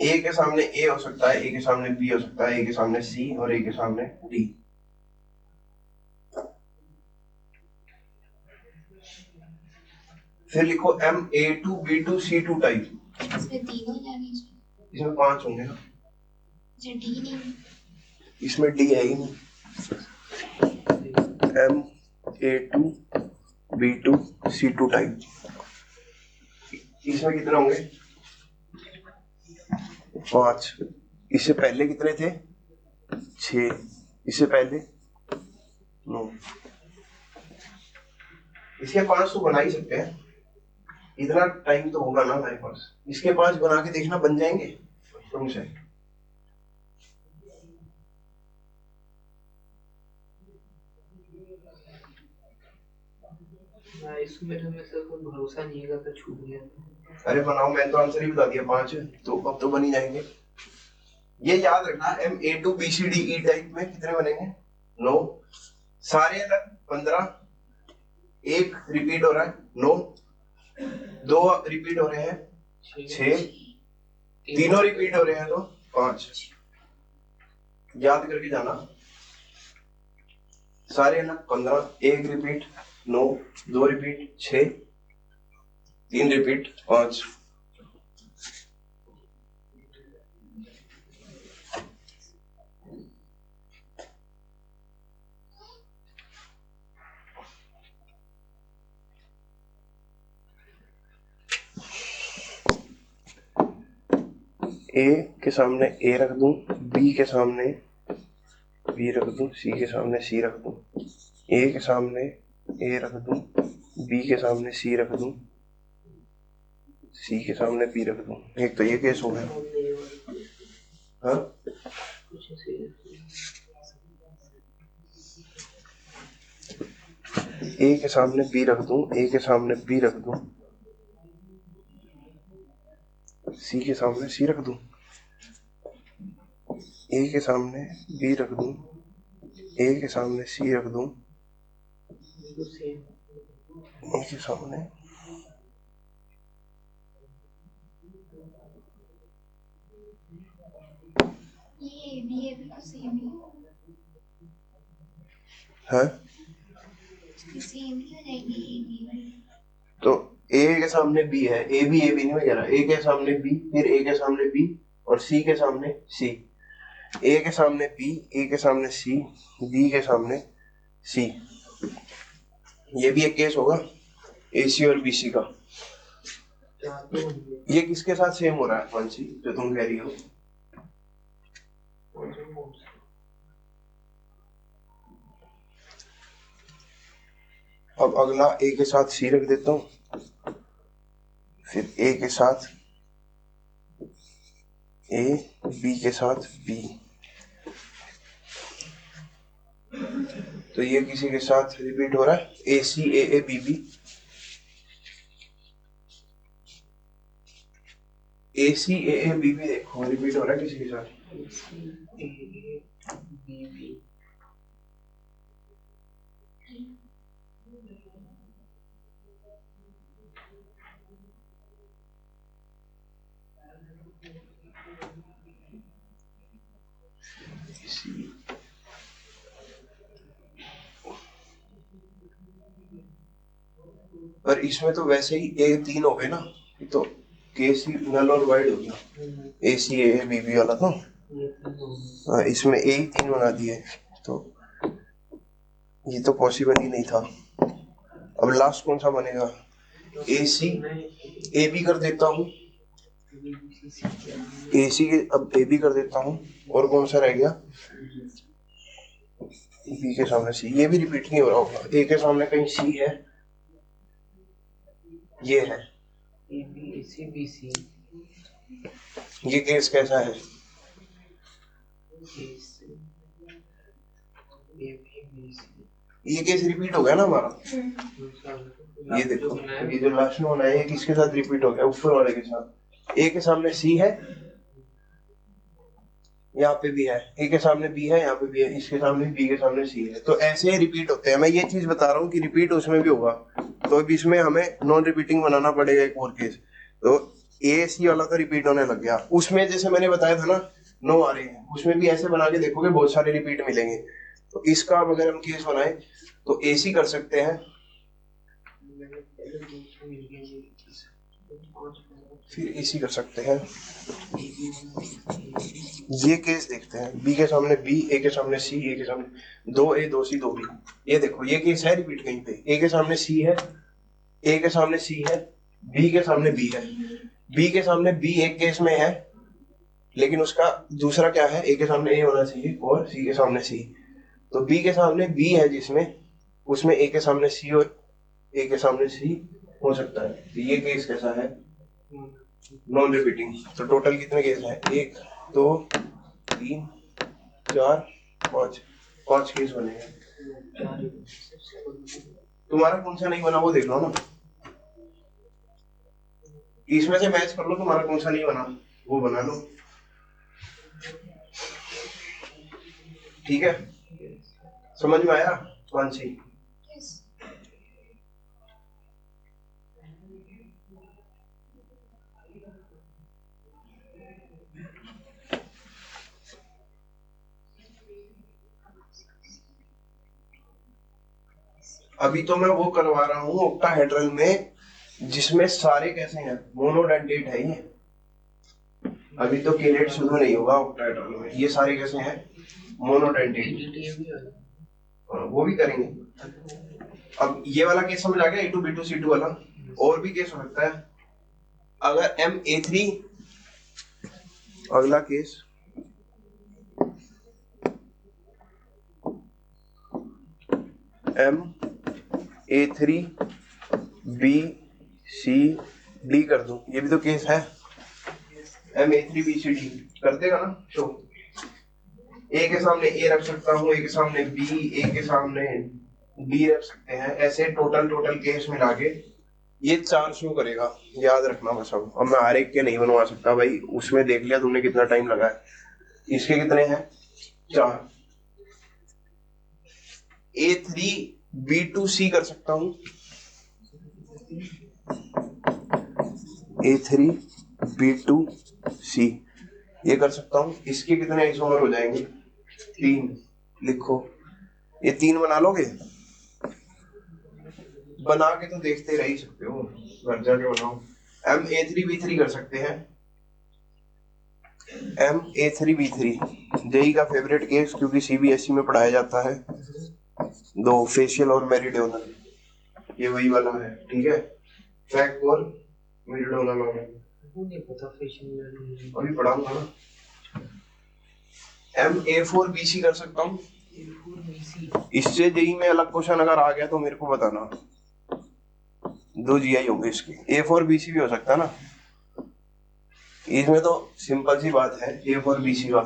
A के सामने A हो सकता है, A के सामने B हो सकता है, A के सामने C और A के सामने D। फिर लिखो MA2B2C2 टाइप, इसमें 3 हो जाने चाहिए। इसमें 5 होंगे ना, जो डी नहीं, इसमें D है ही नहीं। MA2B2C2 टाइप, इसमें कितने होंगे, 5। इससे पहले कितने थे, 6। इससे पहले 9। इसके 5 तो बना ही सकते हैं, इतना टाइम तो होगा ना हमारे पास। इसके 5 बना के देखना बन जाएंगे तुमसे। इसमें हमें से कोई भरोसा नहीं है तो छूट गया। अरे बनाओ, मैंने तो आंसर ही बता दिया 5, तो अब तो बन ही जाएंगे। ये याद रखना MA2BCDE टाइप में कितने बनेंगे, 9। सारे अलग 15, एक रिपीट हो रहा है 9, 2 रिपीट हो रहे हैं 6, तीनों रिपीट हो रहे हैं तो 5। याद करके जाना, सारे अलग 15, एक रिपीट 9, 2 रिपीट 6, 3 रिपीट 5। A के सामने A रख दूं, B के सामने B रख दूं, C के सामने C रख दूं, A के सामने A रख दूं, B के सामने C रख दूं, C के सामने B रख दूं। एक तो ये केस हो गया। हाँ, A के सामने B रख दूं, A के सामने B रख दूं, C के सामने C रख दूं, A के सामने B रख दूं, A के सामने C रख दूं, A के सामने ये भी तो सेम ही है, सेम ही हो जाएगी ए बी वाली। तो A के सामने B है, A B नहीं हो जा रहा, A के सामने B, फिर A के सामने B और C के सामने C, A के सामने B, A के सामने C, B के सामने C। ये भी एक केस होगा AC और BC का। ये किसके साथ सेम हो रहा है मानसी, जो तुम कह रही हो? अब अगला A के साथ C रख देता हूं, फिर A के साथ A, B के साथ B, तो ये किसी के साथ रिपीट हो रहा है AC AA BB, A C A B भी देखो रिपीट हो रहा है किसी के साथ। पर इसमें तो वैसे ही ए 3 हो गए ना, तो के सी नल और वाइड हो गया, ए सी ए बी बी वाला तो हाँ, इसमें ए ही 3 बना दिए, तो ये तो पॉसिबल ही नहीं था। अब लास्ट कौन सा बनेगा? ए सी ए बी कर देता हूँ, ए सी अब ए बी कर देता हूँ, और कौन सा रह गया? बी के सामने सी। ये भी रिपीट नहीं हो रहा होगा, ए के सामने कहीं सी है, ये है ये केस कैसा है? ये केस रिपीट हो गया ना हमारा। ये देखो ये जो लास्ट में होना है ये किसके साथ रिपीट हो गया? ऊपर वाले के साथ। ए के सामने सी है, यहाँ पे भी है, ए के सामने बी है, यहाँ पे भी है, इसके सामने बी के सामने सी है। तो ऐसे रिपीट होते हैं। मैं ये चीज बता रहा हूँ कि रिपीट उसमें भी होगा, तो अब इसमें हमें नॉन रिपीटिंग बनाना पड़ेगा एक और केस। तो ए सी वाला तो रिपीट होने लग गया, उसमें जैसे मैंने बताया था ना 9 आ रहे हैं, उसमें भी ऐसे बना के देखोगे बहुत सारे रिपीट मिलेंगे। तो इसका अब अगर हम केस बनाए तो ए सी कर सकते हैं, फिर ए सी कर सकते हैं। ये केस देखते हैं, बी के सामने बी, ए के सामने सी, ए के सामने 2 ए 2 सी 2 बी। ये देखो ये केस है रिपीट कहीं पे, ए के सामने सी है, ए के सामने सी है, बी के सामने बी है, बी के सामने बी एक केस में है, लेकिन उसका दूसरा क्या है? ए के सामने ए होना चाहिए और सी के सामने सी। तो बी के सामने बी है जिसमें, उसमें ए के सामने सी और ए के सामने सी हो सकता है। तो ये केस कैसा है? Non repeating. तो टोटल कितने केस हैं? 1 2 3 4 5 केस बनेंगे। तुम्हारा कौन सा नहीं बना वो देख लो ना, इसमें से मैच कर लो, तुम्हारा कौन सा नहीं बना वो बना लो, ठीक है? समझ में आया मानसी? अभी तो मैं वो करवा रहा हूँ ऑक्टाहेड्रल में, जिसमें सारे कैसे हैं? मोनोडेंटेट है ये। अभी तो केलेट शुरू नहीं होगा ऑक्टाहेड्रल में, ये सारे कैसे हैं? मोनोडेंटेट। वो भी करेंगे। अब ये वाला केस समझ आ गया, A2 B2 C2 वाला। और भी केस हो सकता है, अगर MA3, अगला case MA3 B C D कर दूं, ये भी तो केस है। MA3 B C D कर देगा ना शो। ए के सामने ए रख सकता हूँ, ए के सामने बी, ए के सामने डी रख सकते हैं। ऐसे टोटल केस मिला के ये 4 शो करेगा, याद रखना बस। अब मैं हर एक के नहीं बनवा सकता भाई, उसमें देख लिया तुमने कितना टाइम लगा है। इसके कितने हैं? 4। A3 B2C कर सकता हूँ, A3 B2C ये कर सकता हूँ। इसके कितने आइसोमर हो जाएंगे? 3। लिखो, ये 3 बना लोगे? बना के तो देखते रह ही सकते हो, घर जाके बनाओ। MA3B3 कर सकते हैं, MA3B3 जेई का फेवरेट केस, क्योंकि CBSE में पढ़ाया जाता है। 2 फेशियल और मेरिडियोनल, ये वही वाला है, ठीक है? फैक और मेरिडियोनल वाला नहीं पता फेशियल अभी पढ़ाऊंगा ना। MA4BC कर सकता हूँ। इससे जेई में अलग क्वेश्चन अगर आ गया तो मेरे को बताना। 2 GI होंगे इसके। A4BC भी हो सकता है ना, इसमें तो सिंपल सी बात है। A4BC का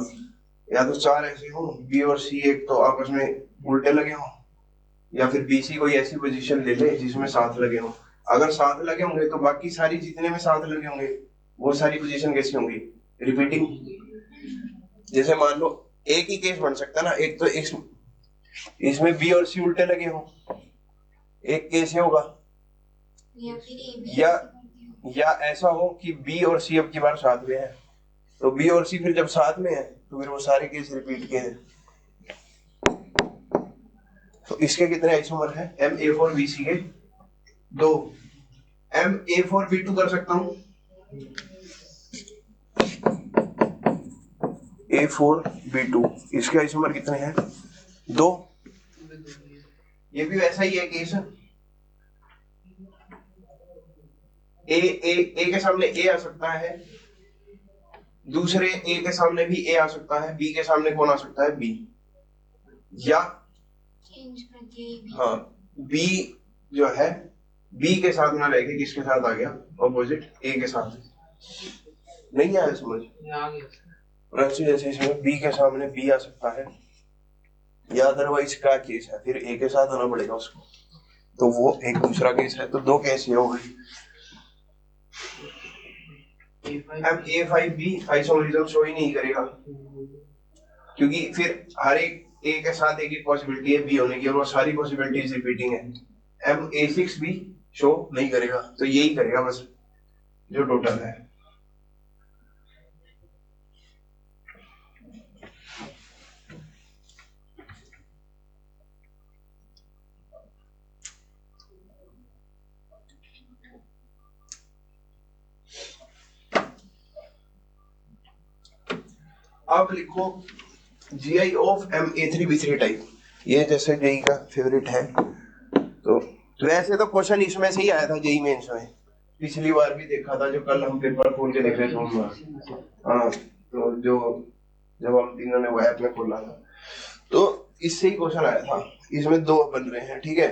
या तो 4 ऐसे हो, B और C एक तो आपस में उल्टे लगे हो, या फिर BC कोई ऐसी पोजीशन ले ले जिसमें 7 लगे हो। अगर 7 लगे होंगे तो बाकी सारी जितने में 7 लगे होंगे वो सारी पोजीशन कैसी होंगी, रिपीटिंग। जैसे मान लो एक ही केस बन सकता है ना, एक तो इसमें बी और सी उल्टे लगे हो, एक केस ये होगा, या फिर ए बी या ऐसा हो कि बी और सी अब की बार साथ में है, तो बी और सी फिर जब साथ में है तो फिर वो सारे केस रिपीट के हैं। तो इसके कितने आइसोमर हैं, MA4BC के 2, MA4B2 कर सकता हूं, A4B2 इसके आइसोमर कितने हैं, 2। ये भी वैसा ही है केस, ए के सामने ए आ सकता है, दूसरे ए के सामने भी ए आ सकता है, बी के सामने कौन आ सकता है, बी, या चेंज कर दिया ए बी। हाँ बी जो है बी के साथ ना रह के किसके साथ आ गया, ऑपोजिट ए के साथ। नहीं आया समझ, आ गया। और ऐसे जैसे इसमें बी के सामने बी आ सकता है, या अदरवाइज क्या केस है, फिर ए के साथ आना पड़ेगा उसको, तो वो एक दूसरा केस है। तो 2 केस ये हो गए। A5B आइसोमरिज्म शो ही नहीं करेगा, क्योंकि फिर हर एक ए के साथ एक ही पॉसिबिलिटी है बी होने की, और वो सारी पॉसिबिलिटीज रिपीटिंग है। MA6B शो नहीं करेगा, तो यही करेगा बस जो टोटल है। अब लिखो GI ऑफ MA3B3 टाइप, ये जैसे जेई का फेवरेट है। तो वैसे तो क्वेश्चन इसमें से ही आया था जेई मेंस में, पिछली बार भी देखा था, जो कल हम पेपर खोल के देख रहे थे। हाँ तो जो जब हम तीनों ने वो ऐप में खोला था, तो इससे ही क्वेश्चन आया था। इसमें 2 बन रहे हैं, ठीक है।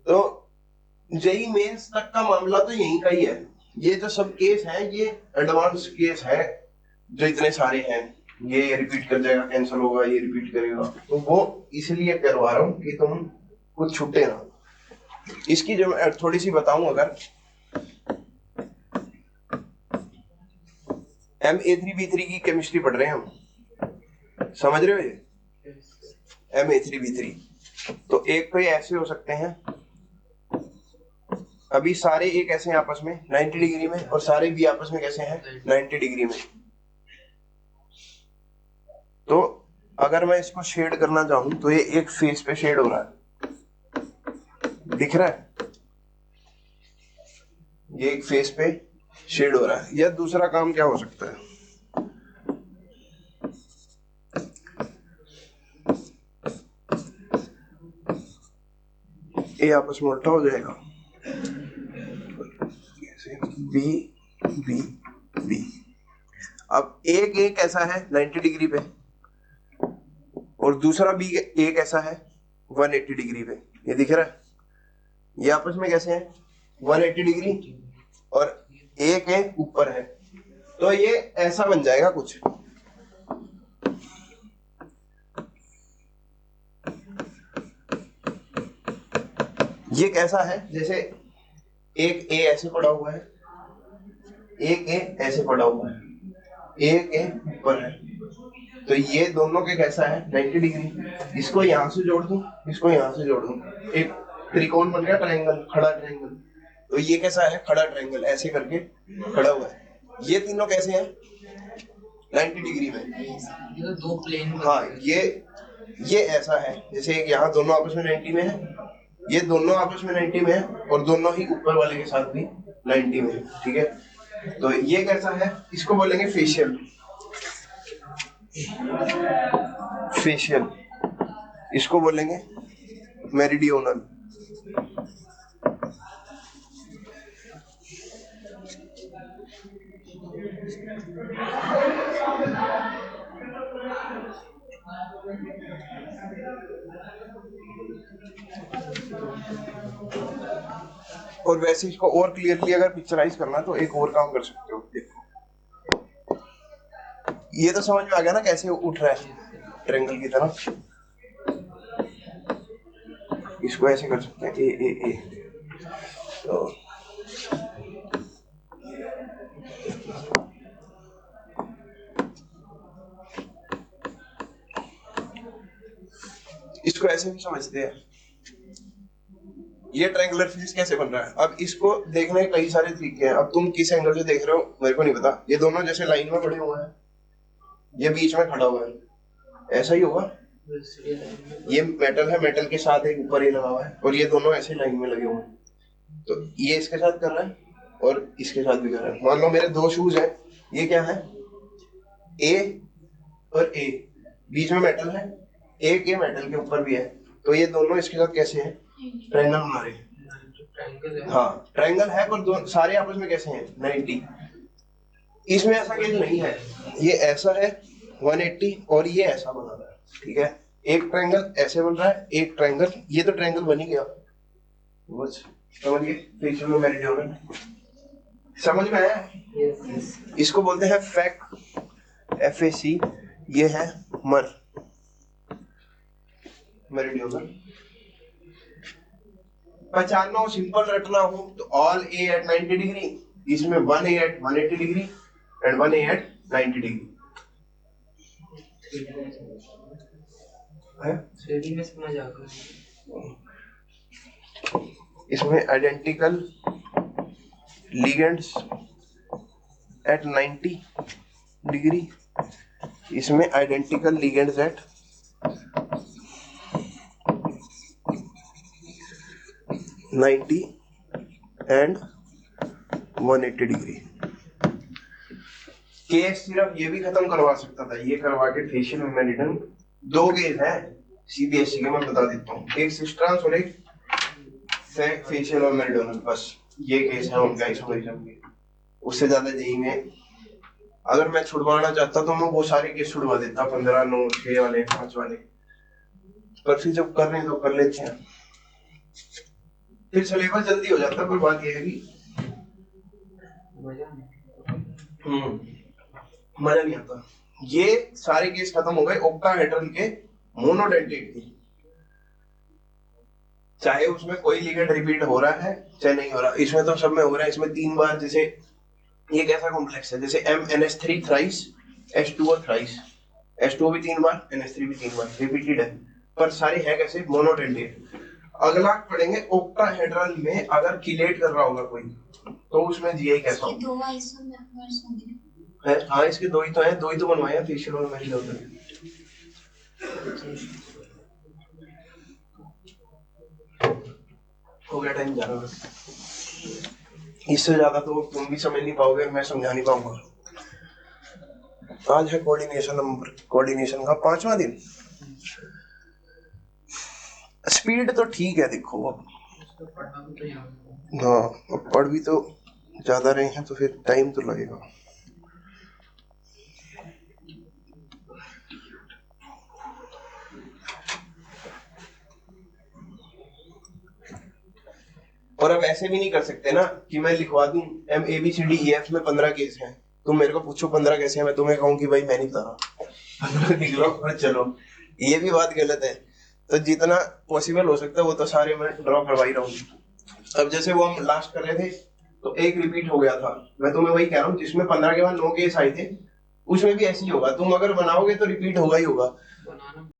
तो जेई मेंस तक का मामला तो यही का ही है। ये जो सब केस है ये एडवांस केस है, जो इतने सारे हैं, ये रिपीट कर जाएगा, कैंसिल होगा, ये रिपीट करेगा, तो वो इसलिए करवा रहा हूँ कि तुम कुछ छूटे ना। इसकी जो मैं थोड़ी सी बताऊं, अगर MA3B3 की केमिस्ट्री पढ़ रहे हैं हम, समझ रहे हो ये MA3B3, तो एक तो ये ऐसे हो सकते हैं, अभी सारे एक ऐसे हैं आपस में 90 डिग्री में, और सारे भी आपस में कैसे हैं 90 डिग्री में। तो अगर मैं इसको शेड करना चाहूं तो ये एक फेस पे शेड हो रहा है, दिख रहा है, ये एक फेस पे शेड हो रहा है। या दूसरा काम क्या हो सकता है, ये आपस में उल्टा हो जाएगा, बी बी बी। अब एक ऐसा है 90 डिग्री पे, और दूसरा भी एक ऐसा है 180 डिग्री पे, ये दिख रहा है। ये आपस में कैसे हैं 180 डिग्री, और एक है ऊपर है, तो ये ऐसा बन जाएगा कुछ। ये कैसा है, जैसे एक ए ऐसे पड़ा हुआ है, एक ए ऐसे पड़ा हुआ है, एक ए ऊपर है, तो ये दोनों के कैसा है 90 डिग्री। इसको यहां से जोड़ दूं, इसको यहां से जोड़ दूं, एक त्रिकोण बन गया, ट्रायंगल, खड़ा ट्रायंगल। तो ये कैसा है, खड़ा ट्रायंगल, ऐसे करके खड़ा हुआ है। ये तीनों कैसे हैं 90 डिग्री में, ये तो 2 प्लेन। हाँ ये ऐसा है, जैसे एक यहाँ दोनों आपस में 90 में है, ये दोनों आपस में 90 में है, और दोनों ही ऊपर वाले के साथ भी 90 में है, ठीक है। तो ये कैसा है, इसको बोलेंगे फेशियल, फेशियल, इसको बोलेंगे मेरिडियोनल। और वैसे इसको और क्लियरली अगर पिक्चराइज करना तो एक और काम कर सकते हो, देखो ये तो समझ में आ गया ना कैसे उठ रहा है ट्रायंगल की तरह। इसको ऐसे कर सकते हैं ए ए ए, तो इसको ऐसे भी समझते हैं, ये ट्रायंगुलर फिल्स कैसे बन रहा है। अब इसको देखने के कई सारे तरीके हैं। अब तुम किस एंगल से देख रहे हो मेरे को नहीं पता। ये दोनों जैसे लाइन में खड़े हुए हैं, ये बीच में खड़ा हुआ है, ऐसा ही होगा। ये मेटल है, मेटल के साथ एक ऊपर ये लगा हुआ है, और ये दोनों ऐसे लाइन में लगे हुए हैं। तो ये इसके साथ कर रहा है और इसके साथ भी कर रहा है। मान लो मेरे दो शूज हैं, ये क्या है, ए और ए, बीच में मेटल है, एक ये मेटल के ऊपर भी है, तो ये दोनों इसके साथ कैसे हैं, ट्रायंगल बना रहे हैं। हाँ ट्रायंगल है, पर सारे आपस में कैसे हैं, 90। इसमें ऐसा केस नहीं है, ये ऐसा है 180 और ये ऐसा बना रहा है, ठीक है। एक ट्रायंगल ऐसे बन रहा है, एक ट्रायंगल, ये तो ट्रायंगल बन ही गया, बस समझिए। फेशियल और मेरिडियनल समझ में आया। इसको बोलते हैं फैक, FAC। ये है मर, मेरिडियनल। पहचानना हो, सिंपल रटना हो तो ऑल A at 90 डिग्री, इसमें 1A at 180 degree and 1A at 90 degree है। 3D में समझ आ गया। इसमें आइडेंटिकल लिगेंड्स एट 90 डिग्री, इसमें identical ligands at 90 and 180 degree. Case सिर्फ ये भी खत्म करवा सकता था, ये करवा के फेशियल और मेरिडियन। दो केस है CBSE के, मैं बता देता हूँ, एक सिस्ट्रांस और एक फेशियल और मेरिडियन, बस ये केस है उनका इसमें। उससे ज्यादा जेई में अगर मैं छुड़वाना चाहता तो मैं वो सारे केस छुड़वा देता, 15, 9, 6 वाले, 5 वाले, पर फिर जब कर रहे हैं तो कर लेते हैं, फिर सिलेबस जल्दी हो जाता है। पर बात ये है कि मजा नहीं आता। ये सारे केस खत्म हो गए ओक्टाहेड्रल के मोनोडेंटेट के, चाहे उसमें कोई लिगेंड रिपीट हो रहा है चाहे नहीं हो रहा। इसमें तो सब में हो रहा है। इसमें 3 बार, जैसे ये कैसा कॉम्प्लेक्स है, जैसे MnS3 thrice, H2O thrice, H2O भी 3 बार, NS3 भी 3 बार, रिपीटेड है, पर सारे है कैसे, मोनोडेंटेट। अगला पढ़ेंगे ओक्टाहेड्रल में अगर किलेट कर रहा होगा कोई, तो उसमें GI कैसा होगा। 2 आइसोमर्स होंगे है। हाँ इसके 2 ही तो हैं, 2 ही तो बनवाए हैं, फेशियल और मेरिडियन। हो गया टाइम, जाना। इससे ज्यादा तो तुम भी समझ नहीं पाओगे, मैं समझा नहीं पाऊंगा। आज है कोऑर्डिनेशन नंबर, कोऑर्डिनेशन का 5वां दिन। स्पीड तो ठीक है, देखो अब हाँ अब पढ़ भी तो ज्यादा रहे हैं तो फिर टाइम तो लगेगा। और अब ऐसे भी नहीं कर सकते ना कि मैं लिखवा दूं MABCDEF में 15 केस हैं, तुम मेरे को पूछो 15 कैसे हैं, मैं तुम्हें कहूं कि भाई मैं नहीं बता रहा, 15 लिख लो और चलो। ये भी बात गलत है। तो जितना पॉसिबल हो सकता है वो तो सारे मैं ड्रॉ करवा ही रहा हूँ। अब जैसे वो हम लास्ट कर रहे थे तो एक रिपीट हो गया था, मैं तुम्हें वही कह रहा हूँ, जिसमें 15 के बाद 9 केस आए थे उसमें भी ऐसे ही होगा। तुम अगर बनाओगे तो रिपीट होगा ही होगा।